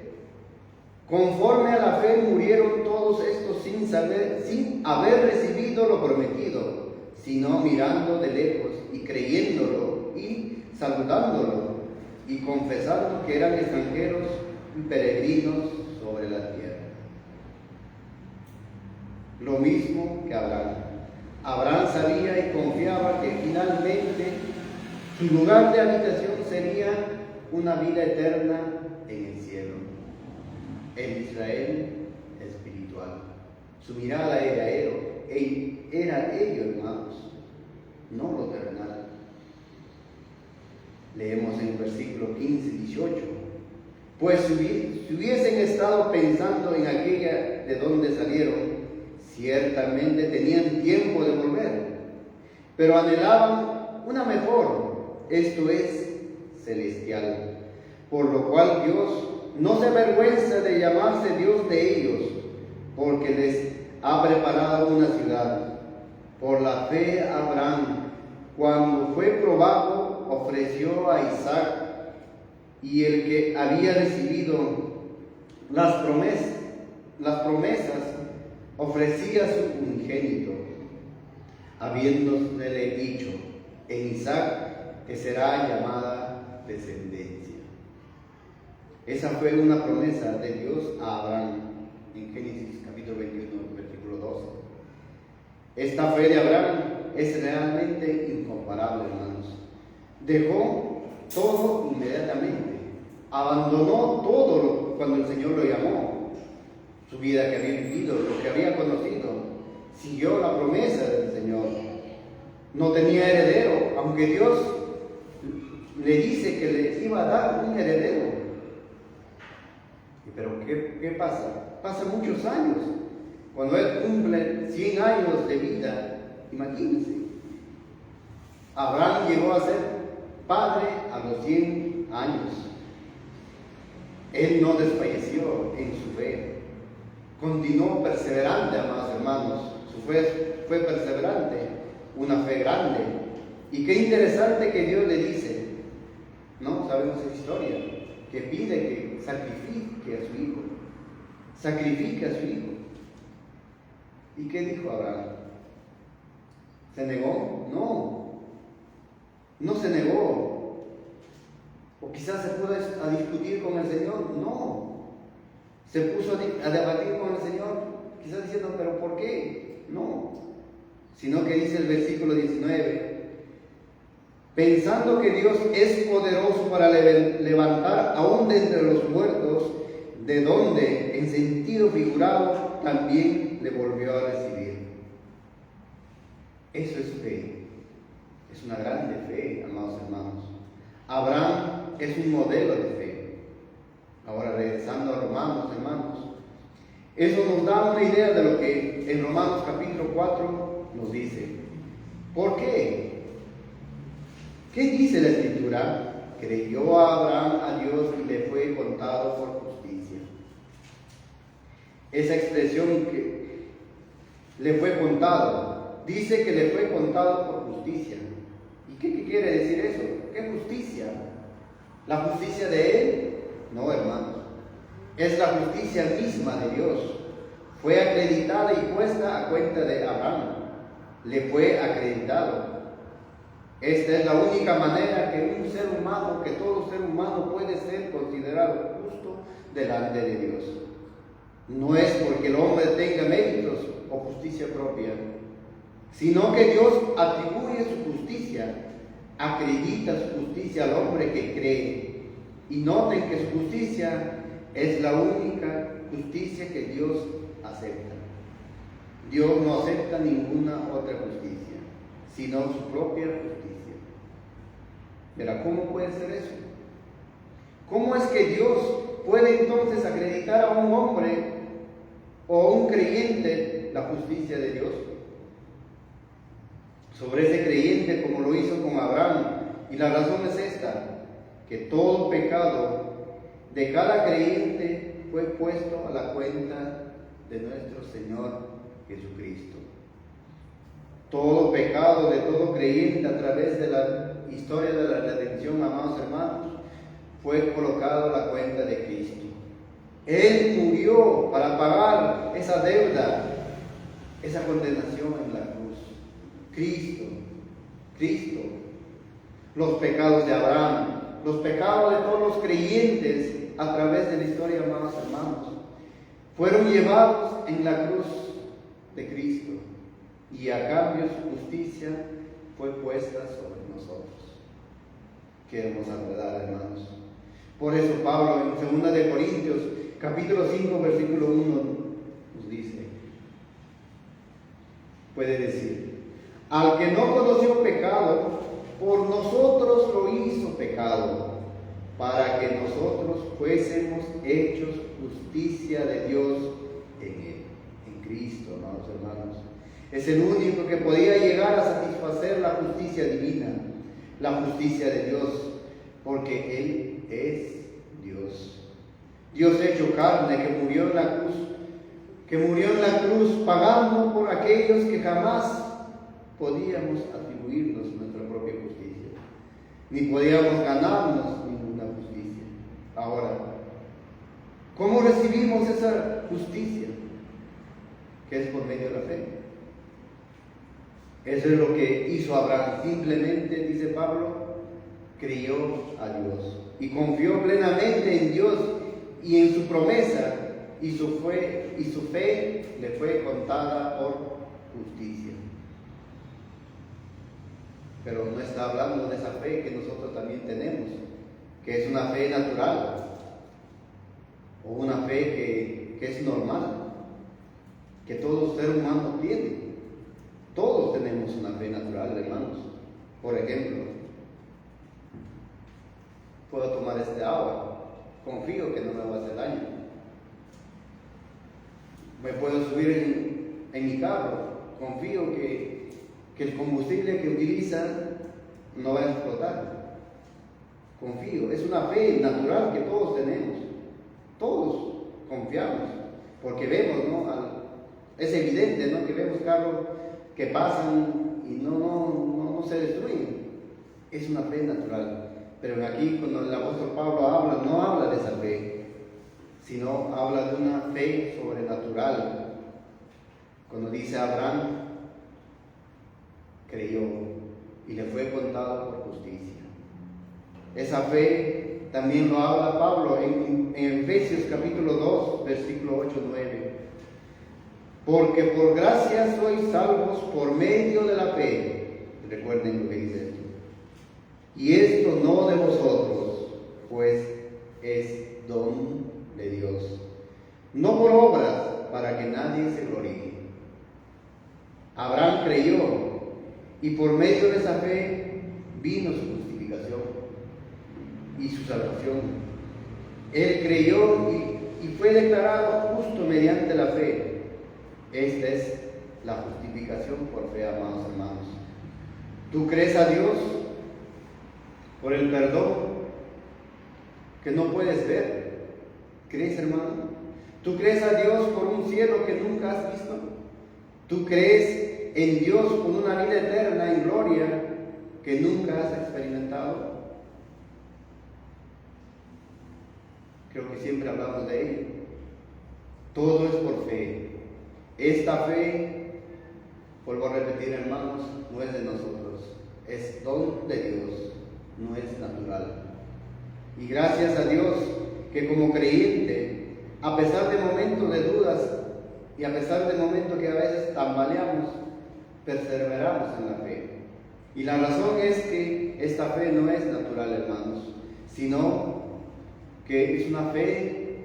conforme a la fe murieron todos estos sin haber recibido lo prometido, sino mirando de lejos y creyéndolo y saludándolo y confesando que eran extranjeros y peregrinos sobre la tierra. Lo mismo que Abraham. Abraham sabía y confiaba que finalmente su lugar de habitación sería una vida eterna en el cielo, en Israel espiritual. Su mirada era ello, hermanos, no lo terrenal. Leemos en el versículo 15, 18. Pues si hubiesen estado pensando en aquella de donde salieron, ciertamente tenían tiempo de volver, pero anhelaban una mejor, esto es, celestial. Por lo cual Dios no se avergüenza de llamarse Dios de ellos, porque les ha preparado una ciudad. Por la fe Abraham, cuando fue probado, ofreció a Isaac, y el que había recibido las promesas ofrecía su unigénito, habiéndosele dicho: en Isaac que será llamada descendencia. Esa fue una promesa de Dios a Abraham en Génesis capítulo 21, versículo 12. Esta fe de Abraham es realmente incomparable, hermanos. Dejó todo inmediatamente, abandonó todo cuando el Señor lo llamó, su vida que había vivido, lo que había conocido, siguió la promesa del Señor. No tenía heredero, aunque Dios le dice que le iba a dar un heredero. Pero ¿qué pasa? Pasan muchos años. Cuando él cumple 100 años de vida, imagínense, Abraham llegó a ser padre a los 100 años. Él no desfalleció en su fe. Continuó perseverante, amados hermanos. Su fe fue perseverante, una fe grande. Y qué interesante que Dios le dice, ¿no? Sabemos esa historia, que pide que sacrifique a su hijo. Sacrifique a su hijo. ¿Y qué dijo Abraham? ¿Se negó? No se negó. O quizás se pudo a discutir con el Señor. No. Se puso a debatir con el Señor, quizás diciendo, ¿pero por qué? No. Sino que dice el versículo 19, pensando que Dios es poderoso para levantar aún de entre los muertos, de donde, en sentido figurado, también le volvió a recibir. Eso es fe. Es una grande fe, amados hermanos. Abraham es un modelo de fe. Ahora regresando a Romanos, hermanos, eso nos da una idea de lo que en Romanos capítulo 4 nos dice. ¿Por qué? ¿Qué dice la Escritura? Creyó Abraham a Dios y le fue contado por justicia. Esa expresión le fue contado. Dice que le fue contado por justicia. ¿Y qué quiere decir eso? ¿Qué justicia? ¿La justicia de él? No, hermanos. Es la justicia misma de Dios. Fue acreditada y puesta a cuenta de Abraham. Le fue acreditado. Esta es la única manera que un ser humano, que todo ser humano puede ser considerado justo delante de Dios. No es porque el hombre tenga méritos o justicia propia, sino que Dios atribuye su justicia, acredita su justicia al hombre que cree. Y noten que su justicia es la única justicia que Dios acepta. Dios no acepta ninguna otra justicia, sino su propia justicia. Pero ¿cómo puede ser eso? ¿Cómo es que Dios puede entonces acreditar a un hombre o a un creyente la justicia de Dios sobre ese creyente, como lo hizo con Abraham? Y la razón es esta, que todo pecado de cada creyente fue puesto a la cuenta de nuestro Señor Jesucristo. Todo pecado de todo creyente a través de la historia de la redención, amados hermanos, fue colocado a la cuenta de Cristo. Él murió para pagar esa deuda, esa condenación en la cruz. Cristo, los pecados de Abraham, los pecados de todos los creyentes a través de la historia, amados hermanos, fueron llevados en la cruz de Cristo, y a cambio su justicia fue puesta sobre nosotros. Qué hermosa verdad, hermanos. Por eso Pablo en 2 de Corintios capítulo 5 versículo 1 nos dice, puede decir: al que no conoció pecado, por nosotros lo hizo pecado, para que nosotros fuésemos hechos justicia de Dios en él, en Cristo, amados hermanos. Es el único que podía llegar a satisfacer la justicia divina, la justicia de Dios, porque Él es Dios. Dios hecho carne, que murió en la cruz, pagando por aquellos que jamás podíamos atribuirnos nuestra propia justicia, ni podíamos ganarnos ninguna justicia. Ahora, ¿cómo recibimos esa justicia? Que es por medio de la fe. Eso es lo que hizo Abraham. Simplemente, dice Pablo, creyó a Dios y confió plenamente en Dios y en su promesa, y su fe le fue contada por justicia. Pero no está hablando de esa fe que nosotros también tenemos, que es una fe natural, o una fe que es normal, que todo ser humano tiene. Todos tenemos una fe natural, hermanos. Por ejemplo, puedo tomar este agua, confío que no me va a hacer daño. Me puedo subir en mi carro, confío que el combustible que utiliza no va a explotar. Confío, es una fe natural que todos tenemos. Todos confiamos, porque vemos, ¿no? Es evidente, ¿no?, que vemos carros que pasan y no se destruyen. Es una fe natural. Pero aquí, cuando el apóstol Pablo habla, no habla de esa fe, sino habla de una fe sobrenatural. Cuando dice Abraham, creyó y le fue contado por justicia. Esa fe también lo habla Pablo en Efesios capítulo 2, versículo 8-9. Porque por gracia sois salvos por medio de la fe. Recuerden lo que dice esto. Y esto no de vosotros, pues es don de Dios. No por obras, para que nadie se gloríe. Abraham creyó, y por medio de esa fe vino su justificación y su salvación. Él creyó y fue declarado justo mediante la fe. Esta es la justificación por fe, amados hermanos. ¿Tú crees a Dios por el perdón que no puedes ver? ¿Crees, hermano? ¿Tú crees a Dios por un cielo que nunca has visto? ¿Tú crees en Dios con una vida eterna en gloria que nunca has experimentado? Creo que siempre hablamos de ello. Todo es por fe. Esta fe, vuelvo a repetir, hermanos, no es de nosotros, es don de Dios, no es natural. Y gracias a Dios que como creyente, a pesar de momentos de dudas y a pesar de momentos que a veces tambaleamos, perseveramos en la fe. Y la razón es que esta fe no es natural, hermanos, sino que es una fe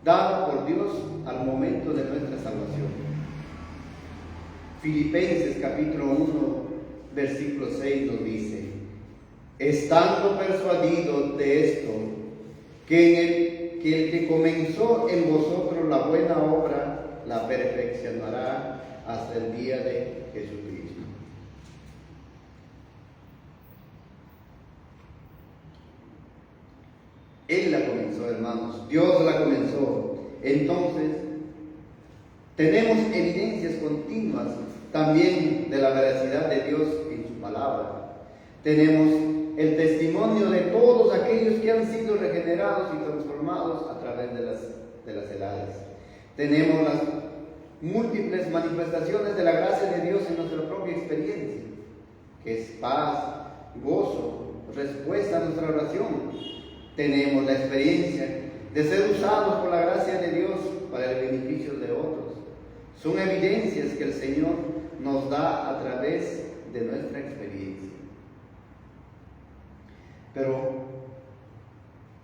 dada por Dios al momento de nuestra salvación. Filipenses capítulo 1, versículo 6 nos dice: estando persuadidos de esto, que el que comenzó en vosotros la buena obra, la perfeccionará hasta el día de Jesucristo. Él la comenzó, hermanos, Dios la comenzó. Entonces, tenemos evidencias continuas también de la veracidad de Dios en su palabra. Tenemos el testimonio de todos aquellos que han sido regenerados y transformados a través de las edades. Tenemos las múltiples manifestaciones de la gracia de Dios en nuestra propia experiencia, que es paz, gozo, respuesta a nuestra oración. Tenemos la experiencia de ser usados por la gracia de Dios para el beneficio de otros. Son evidencias que el Señor nos da a través de nuestra experiencia. Pero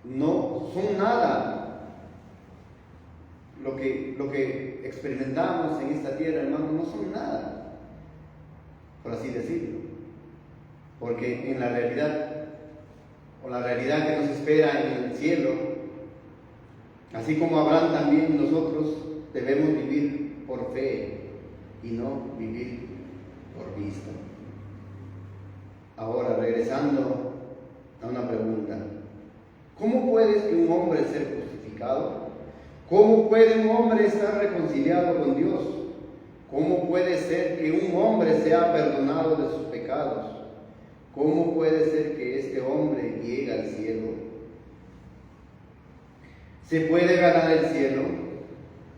no son nada lo que experimentamos en esta tierra, hermanos, no son nada, por así decirlo. Porque en la realidad, o la realidad que nos espera en el cielo, así como Abraham, también nosotros debemos vivir por fe y no vivir por vista. Ahora, regresando a una pregunta: ¿cómo puede que un hombre ser justificado? ¿Cómo puede un hombre estar reconciliado con Dios? ¿Cómo puede ser que un hombre sea perdonado de sus pecados? ¿Cómo puede ser que este hombre llegue al cielo? ¿Se puede ganar el cielo?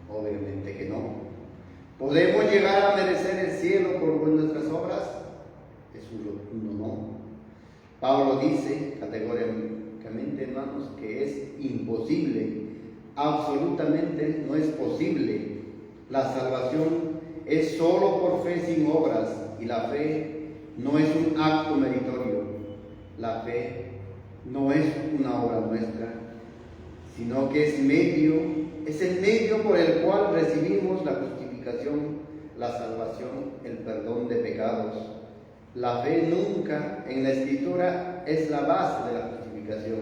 Obviamente que no. ¿Podemos llegar a merecer el cielo por nuestras obras? Es un no. Pablo dice categóricamente, hermanos, que es imposible. Absolutamente no es posible. La salvación es solo por fe sin obras, y la fe no es un acto meritorio. La fe no es una obra nuestra, sino que es el medio por el cual recibimos la justificación, la salvación, el perdón de pecados. La fe nunca en la Escritura es la base de la justificación,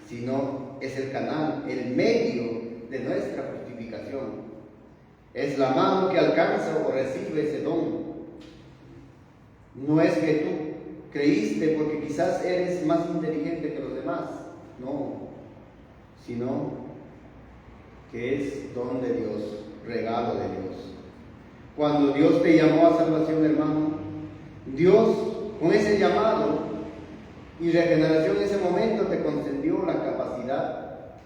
sino es el canal, el medio de nuestra justificación. Es la mano que alcanza o recibe ese don. No es que tú creíste porque quizás eres más inteligente que los demás, no, sino que es don de Dios, regalo de Dios. Cuando Dios te llamó a salvación, hermano, Dios, con ese llamado y regeneración en ese momento, te concedió la capacidad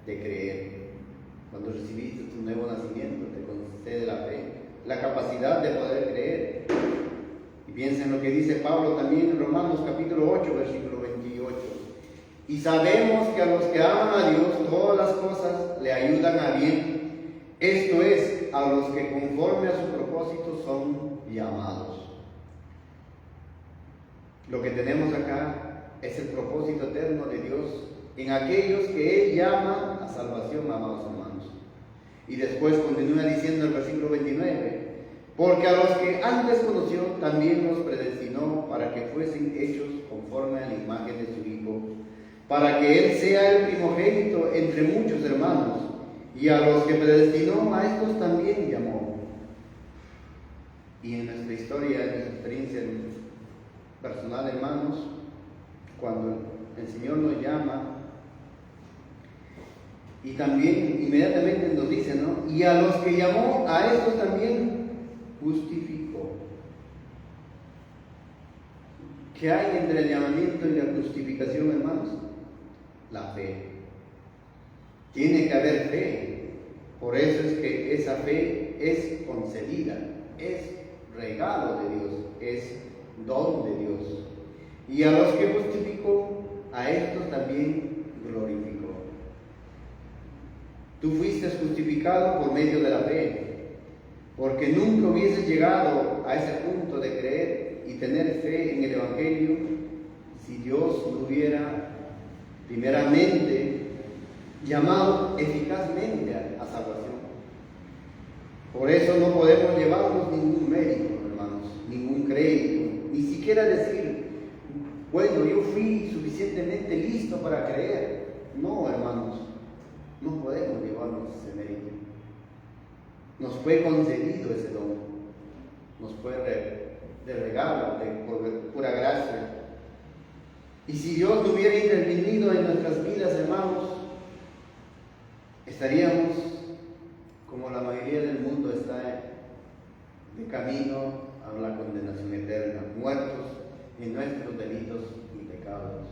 de creer. Cuando recibiste tu nuevo nacimiento, te concede la fe, la capacidad de poder creer. Y piensa en lo que dice Pablo también en Romanos capítulo 8, versículo 28. Y sabemos que a los que aman a Dios, todas las cosas le ayudan a bien. Esto es, a los que conforme a su propósito son llamados. Lo que tenemos acá es el propósito eterno de Dios en aquellos que Él llama a salvación, amados hermanos. Y después continúa diciendo el versículo 29, porque a los que antes conoció también los predestinó para que fuesen hechos conforme a la imagen de su Hijo, para que Él sea el primogénito entre muchos hermanos. Y a los que predestinó, a estos también llamó. Y en nuestra historia, en nuestra experiencia personal, hermanos, cuando el Señor nos llama, y también inmediatamente nos dice, ¿no? Y a los que llamó, a estos también justificó. ¿Qué hay entre el llamamiento y la justificación, hermanos? La fe. Tiene que haber fe. Por eso es que esa fe es concedida, es regalo de Dios, es don de Dios. Y a los que justificó, a estos también glorificó. Tú fuiste justificado por medio de la fe, porque nunca hubieses llegado a ese punto de creer y tener fe en el Evangelio si Dios no hubiera primeramente llamado eficazmente a salvación. Por eso no podemos llevarnos ningún mérito, hermanos, ningún crédito, ni siquiera decir, bueno, yo fui suficientemente listo para creer. No, hermanos, no podemos llevarnos ese mérito. Nos fue concedido ese don, nos fue de regalo, por pura gracia. Y si Dios no hubiera intervenido en nuestras vidas, hermanos, estaríamos como la mayoría del mundo está de camino a la condenación eterna, muertos en nuestros delitos y pecados.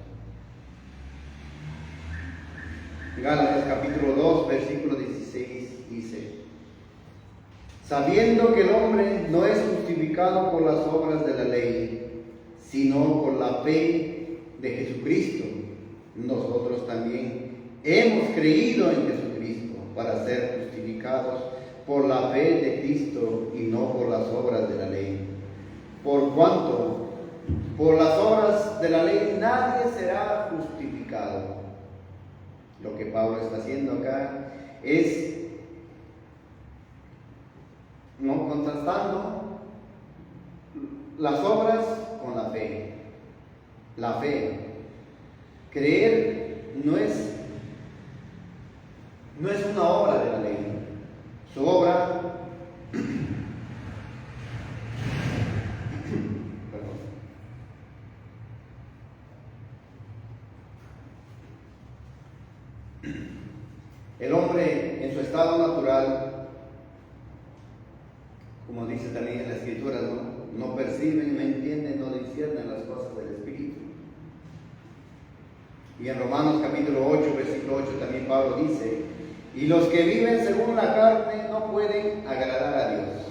Gálatas capítulo 2, versículo 16 dice: sabiendo que el hombre no es justificado por las obras de la ley, sino por la fe de Jesucristo, nosotros también hemos creído en Jesucristo para ser justificados por la fe de Cristo y no por las obras de la ley. Por cuanto por las obras de la ley nadie será justificado. Lo que Pablo está haciendo acá es no contrastando las obras con la fe. La fe, creer no es una obra de la ley. Su obra el hombre en su estado natural, como dice también en la Escritura, no perciben, no entienden, no disciernen las cosas del Espíritu. Y en Romanos capítulo 8, versículo 8 también Pablo dice: y los que viven según la carne no pueden agradar a Dios.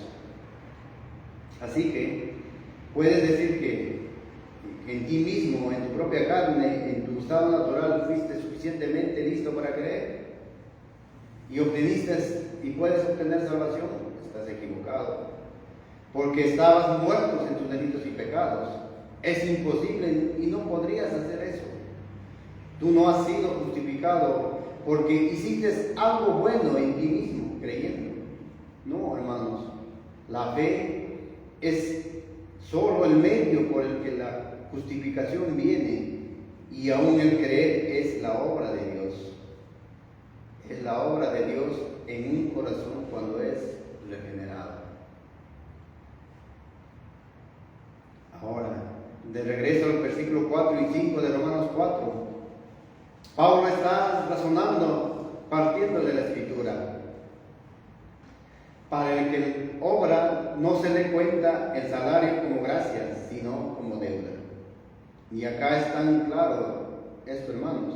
Así que puedes decir que en ti mismo, en tu propia carne, en tu estado natural, fuiste suficientemente listo para creer y obteniste y puedes obtener salvación. Estás equivocado, porque estabas muertos en tus delitos y pecados. Es imposible y no podrías hacer eso. Tú no has sido justificado porque hiciste algo bueno en ti mismo, creyendo. No, hermanos, la fe es solo el medio por el que la justificación viene, y aún el creer es la obra de Dios. Es la obra de Dios en un corazón cuando es regenerado. Ahora, de regreso al versículo 4 y 5 de Romanos 4, Pablo está razonando partiendo de la Escritura. Para el que obra no se le cuenta el salario como gracia, sino como deuda. Y acá es tan claro esto, hermanos.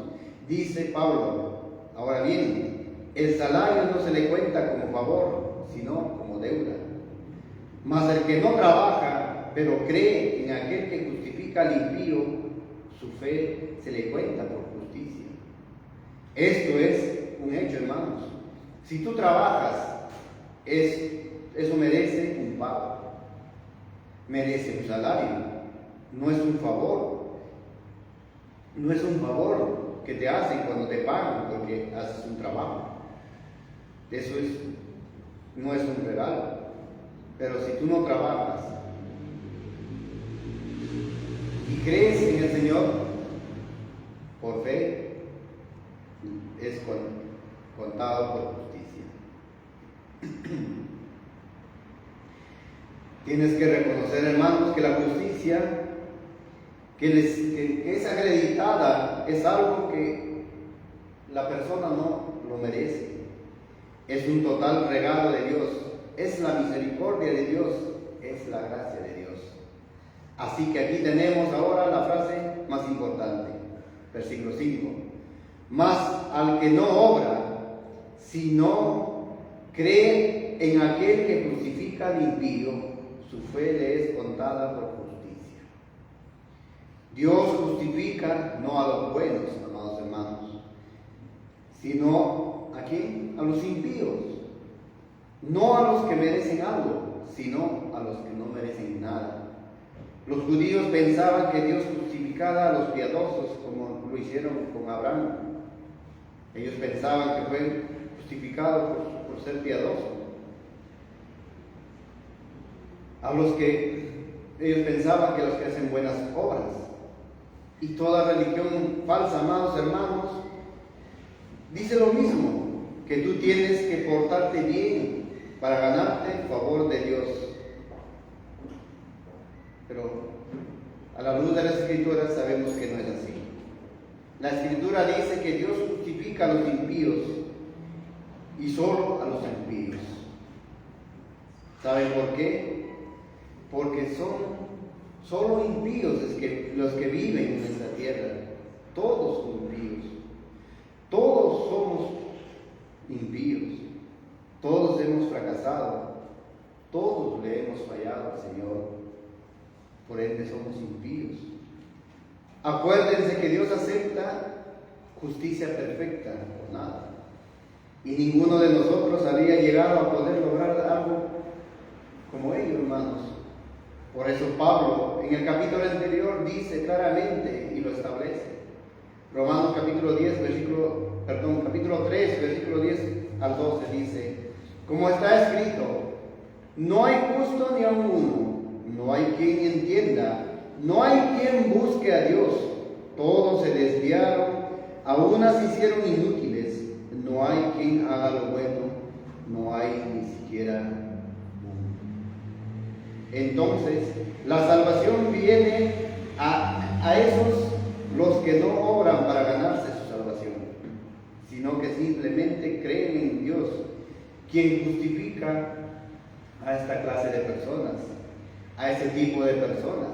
Dice Pablo: ahora bien, el salario no se le cuenta como favor, sino como deuda. Mas el que no trabaja, pero cree en aquel que justifica al impío, su fe se le cuenta por justicia. Esto es un hecho, hermanos. Si tú trabajas, eso merece un pago, merece un salario, no es un favor. No es un favor que te hacen cuando te pagan porque haces un trabajo. Eso no es un regalo. Pero si tú no trabajas y crees en el Señor por fe, es contado por justicia. Tienes que reconocer, hermanos, que la justicia que es acreditada es algo que la persona no lo merece. Es un total regalo de Dios. Es la misericordia misericordia de Dios es la gracia de Dios. Así que aquí tenemos ahora la frase más importante, versículo 5. Mas al que no obra, sino cree en aquel que justifica al impío, su fe le es contada por justicia. Dios justifica no a los buenos, amados hermanos, sino ¿a quién? A los impíos. No a los que merecen algo, sino a los que no merecen nada. Los judíos pensaban que Dios justificaba a los piadosos como lo hicieron con Abraham. Ellos pensaban que fue justificado por ser piadoso. A los que ellos pensaban que los que hacen buenas obras. Y toda religión falsa, amados hermanos, dice lo mismo, que tú tienes que portarte bien para ganarte el favor de Dios. Pero a la luz de las Escrituras sabemos que no es así. La Escritura dice que Dios justifica a los impíos y solo a los impíos. ¿Saben por qué? Porque son solo impíos los que viven en esta tierra. Todos son impíos. Todos somos impíos. Todos hemos fracasado. Todos le hemos fallado al Señor. Por ende somos impíos. Acuérdense que Dios acepta justicia perfecta por nada. Y ninguno de nosotros había llegado a poder lograr algo como ellos, hermanos. Por eso Pablo en el capítulo anterior dice claramente y lo establece. Romanos capítulo 3, versículo 10 al 12 dice: como está escrito, no hay justo ni aun uno, no hay quien entienda, no hay quien busque a Dios, todos se desviaron, a unas hicieron inútiles, no hay quien haga lo bueno, no hay ni siquiera uno. Entonces, la salvación viene a esos los que no obran para ganarse su salvación, sino que simplemente creen en Dios, quien justifica a esta clase de personas, a ese tipo de personas,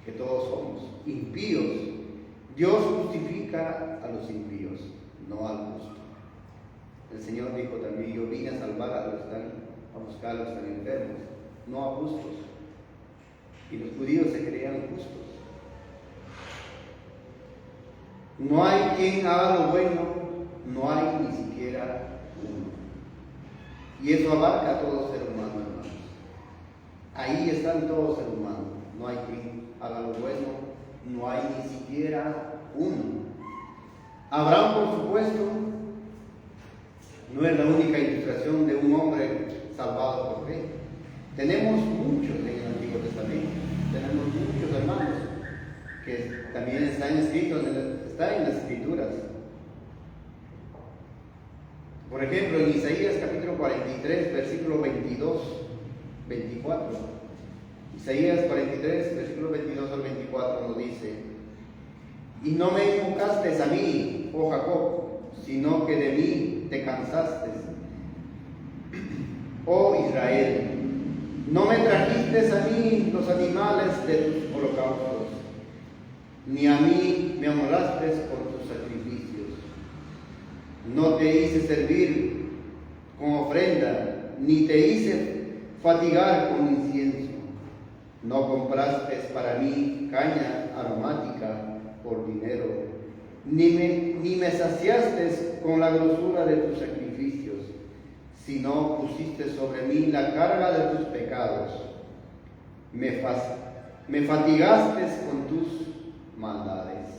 que todos somos impíos. Dios justifica a los impíos, no al justo. El Señor dijo también: yo vine a salvar a los que están, a buscar a los que están enfermos, no a justos. Y los judíos se creían justos. No hay quien haga lo bueno, no hay ni siquiera uno. Y eso abarca a todo ser humano, hermanos. Ahí están todos seres humanos. No hay quien haga lo bueno, no hay ni siquiera uno. Abraham, por supuesto, no es la única ilustración de un hombre salvado por fe. Tenemos muchos en el Antiguo Testamento, tenemos muchos hermanos que también están escritos en las Escrituras. Por ejemplo, en Isaías capítulo 43, versículo 24. Isaías 43, versículo 22 al 24 nos dice: y no me invocaste a mí, oh Jacob, sino que de mí te cansaste, oh Israel. No me trajiste a mí los animales de tus holocaustos, ni a mí me honraste con tus sacrificios. No te hice servir con ofrenda, ni te hice fatigar con incienso. No compraste para mí caña aromática por dinero, ni me saciaste con la grosura de tus sacrificios, sino pusiste sobre mí la carga de tus pecados. Me fatigaste con tus maldades.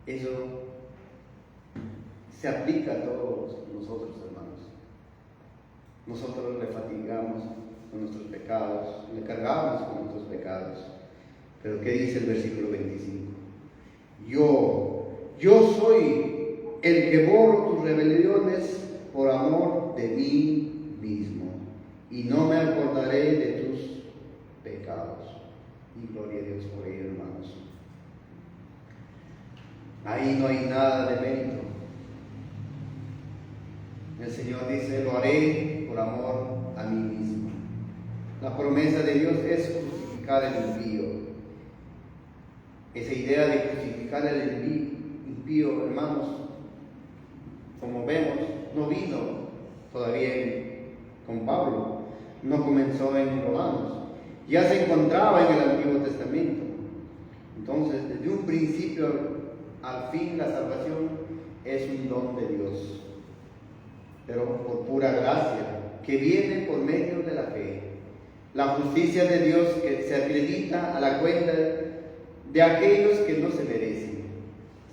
Eso se aplica a todos nosotros, hermanos. Nosotros le fatigamos con nuestros pecados, le cargamos con nuestros pecados. Pero ¿qué dice el versículo 25? Yo soy el que borro tus rebeliones por amor de mí mismo, y no me acordaré de tus pecados. Y gloria a Dios por ello, hermanos. Ahí no hay nada de mérito. El Señor dice: lo haré por amor mí mismo. La promesa de Dios es crucificar al impío. Esa idea de crucificar al impío, hermanos, como vemos, no vino todavía con Pablo, no comenzó en Romanos, ya se encontraba en el Antiguo Testamento. Entonces, desde un principio al fin, la salvación es un don de Dios, pero por pura gracia, que viene por medio de la fe. La justicia de Dios que se acredita a la cuenta de aquellos que no se merecen,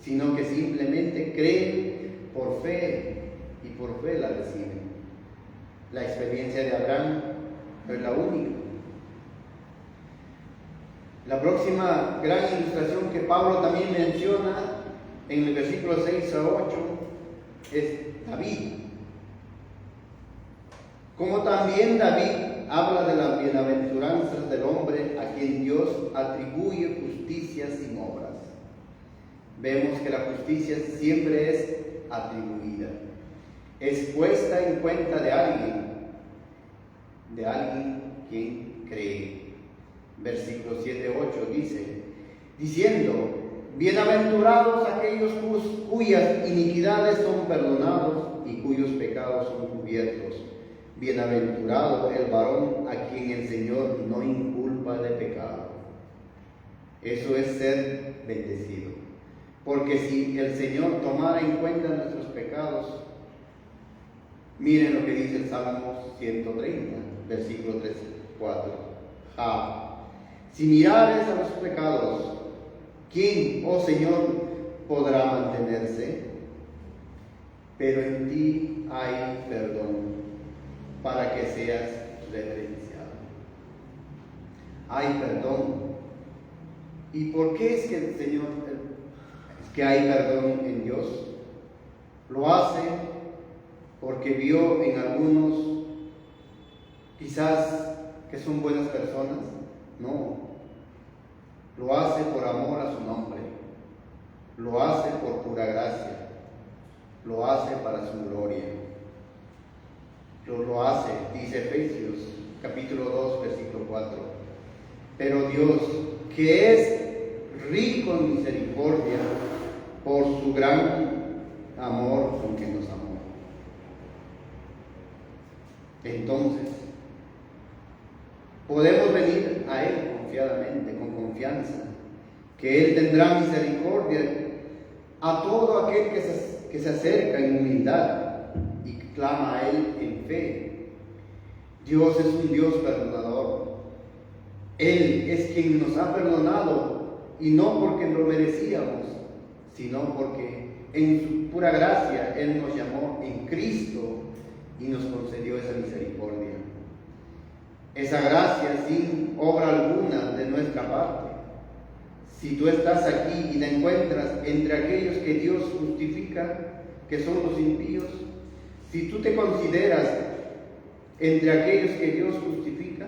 sino que simplemente creen por fe y por fe la reciben. La experiencia de Abraham no es la única. La próxima gran ilustración que Pablo también menciona en el versículo 6 a 8 es David. Como también David habla de las bienaventuranzas del hombre a quien Dios atribuye justicia sin obras. Vemos que la justicia siempre es atribuida, es puesta en cuenta de alguien quien cree. Versículo 7-8 dice, diciendo, bienaventurados aquellos cuyas iniquidades son perdonados y cuyos pecados son cubiertos. Bienaventurado el varón a quien el Señor no inculpa de pecado. Eso es ser bendecido. Porque si el Señor tomara en cuenta nuestros pecados, miren lo que dice el Salmo 130, versículo 4. Si mirares a los pecados, ¿quién, oh Señor, podrá mantenerse? Pero en ti hay perdón, para que seas reverenciado. Hay perdón. ¿Y por qué es que el Señor, es que hay perdón en Dios? Lo hace porque vio en algunos, quizás, que son buenas personas. No, lo hace por amor a su nombre, lo hace por pura gracia, lo hace para su gloria. Lo hace, dice Efesios capítulo 2, versículo 4. Pero Dios, que es rico en misericordia, por su gran amor con que nos amó. Entonces, podemos venir a Él confiadamente, con confianza, que Él tendrá misericordia a todo aquel que se acerca en humildad y clama a Él en fe. Dios es un Dios perdonador. Él es quien nos ha perdonado, y no porque lo merecíamos, sino porque en su pura gracia Él nos llamó en Cristo y nos concedió esa misericordia. Esa gracia sin obra alguna de nuestra parte. Si tú estás aquí y te encuentras entre aquellos que Dios justifica, que son los impíos, si tú te consideras entre aquellos que Dios justifica,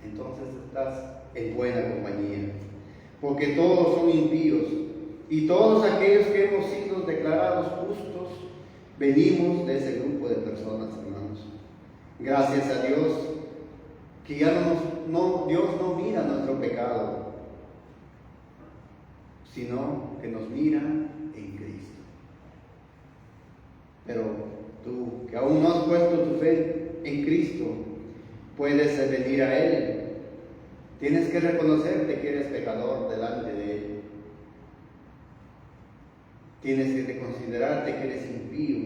entonces estás en buena compañía, porque todos son impíos, y todos aquellos que hemos sido declarados justos venimos de ese grupo de personas, hermanos. Gracias a Dios que ya Dios no mira nuestro pecado, sino que nos mira en Cristo. Pero tú, que aún no has puesto tu fe en Cristo, puedes venir a Él. Tienes que reconocerte que eres pecador delante de Él. Tienes que considerarte que eres impío,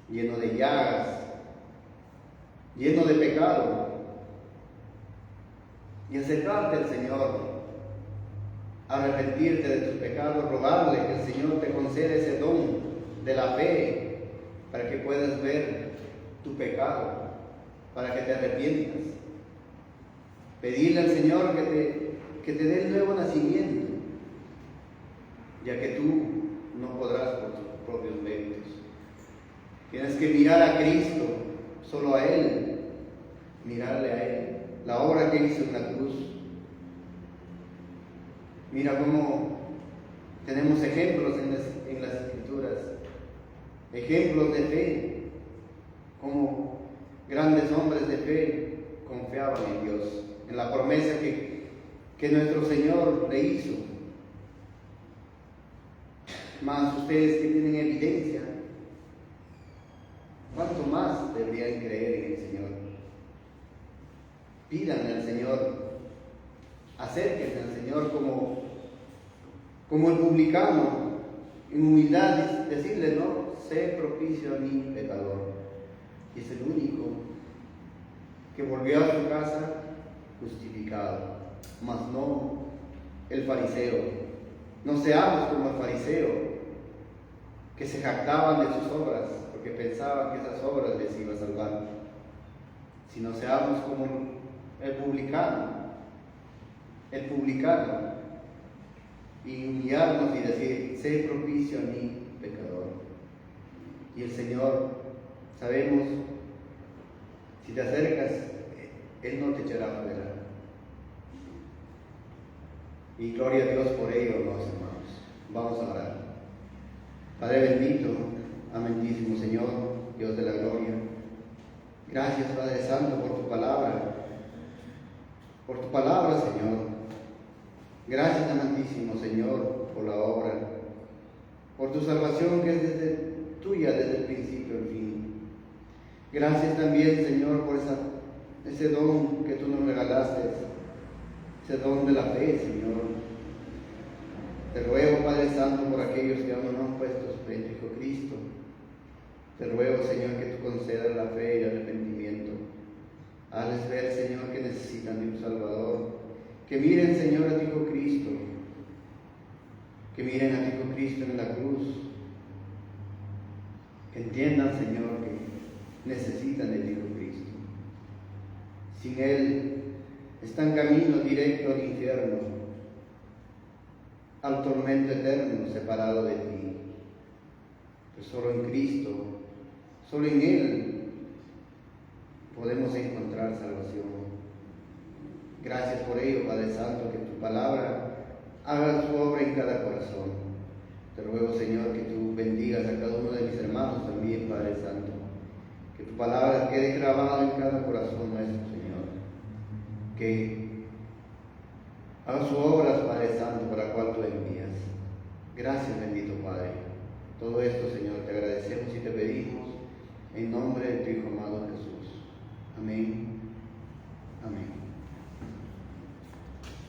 lleno de llagas, lleno de pecado, y acercarte al Señor, arrepentirte de tus pecados, rogarle que el Señor te conceda ese don de la fe para que puedas ver tu pecado, para que te arrepientas. Pedirle al Señor que te dé el nuevo nacimiento, ya que tú no podrás por tus propios méritos. Tienes que mirar a Cristo, solo a Él, mirarle a Él, la obra que hizo en la cruz. Mira cómo tenemos ejemplos en las Escrituras, ejemplos de fe, como Grandes hombres de fe confiaban en Dios, en la promesa que nuestro Señor le hizo. Mas ustedes que tienen evidencia, ¿cuánto más deberían creer en el Señor? Pídanle al Señor, acérquense al Señor como el publicano, en humildad, decirle, no, sé propicio a mí, pecador. Y es el único que volvió a su casa justificado, mas no el fariseo. No seamos como el fariseo, que se jactaban de sus obras, porque pensaban que esas obras les iban a salvar, sino seamos como el publicano, y humillarnos y decir, sé propicio a mí, pecador. Y el Señor, sabemos, si te acercas, Él no te echará fuera. Y gloria a Dios por ello, los hermanos. Vamos a orar. Padre bendito, amantísimo Señor, Dios de la gloria. Gracias, Padre Santo, por tu palabra. Por tu palabra, Señor. Gracias, amantísimo Señor, por la obra. Por tu salvación que es tuya desde el principio al fin. Gracias también, Señor, por ese don que tú nos regalaste. Ese don de la fe, Señor. Te ruego, Padre Santo, por aquellos que aún no han puesto su fe en Jesucristo. Te ruego, Señor, que tú concedas la fe y el arrepentimiento. Hazles ver, Señor, que necesitan de un Salvador. Que miren, Señor, a ti, Cristo. Que miren a ti, Cristo en la cruz. Que entiendan, Señor, que necesitan de ti, Cristo. Sin Él están camino directo al infierno, al tormento eterno, separado de ti. Pero solo en Cristo, solo en Él podemos encontrar salvación. Gracias por ello, Padre Santo, que tu palabra haga su obra en cada corazón. Te ruego, Señor, que tú bendigas a cada uno de mis hermanos también, Padre Santo. Que tu palabra quede grabada en cada corazón nuestro, Señor. Que haga su obra, Padre Santo, para la cual tú envías. Gracias, bendito.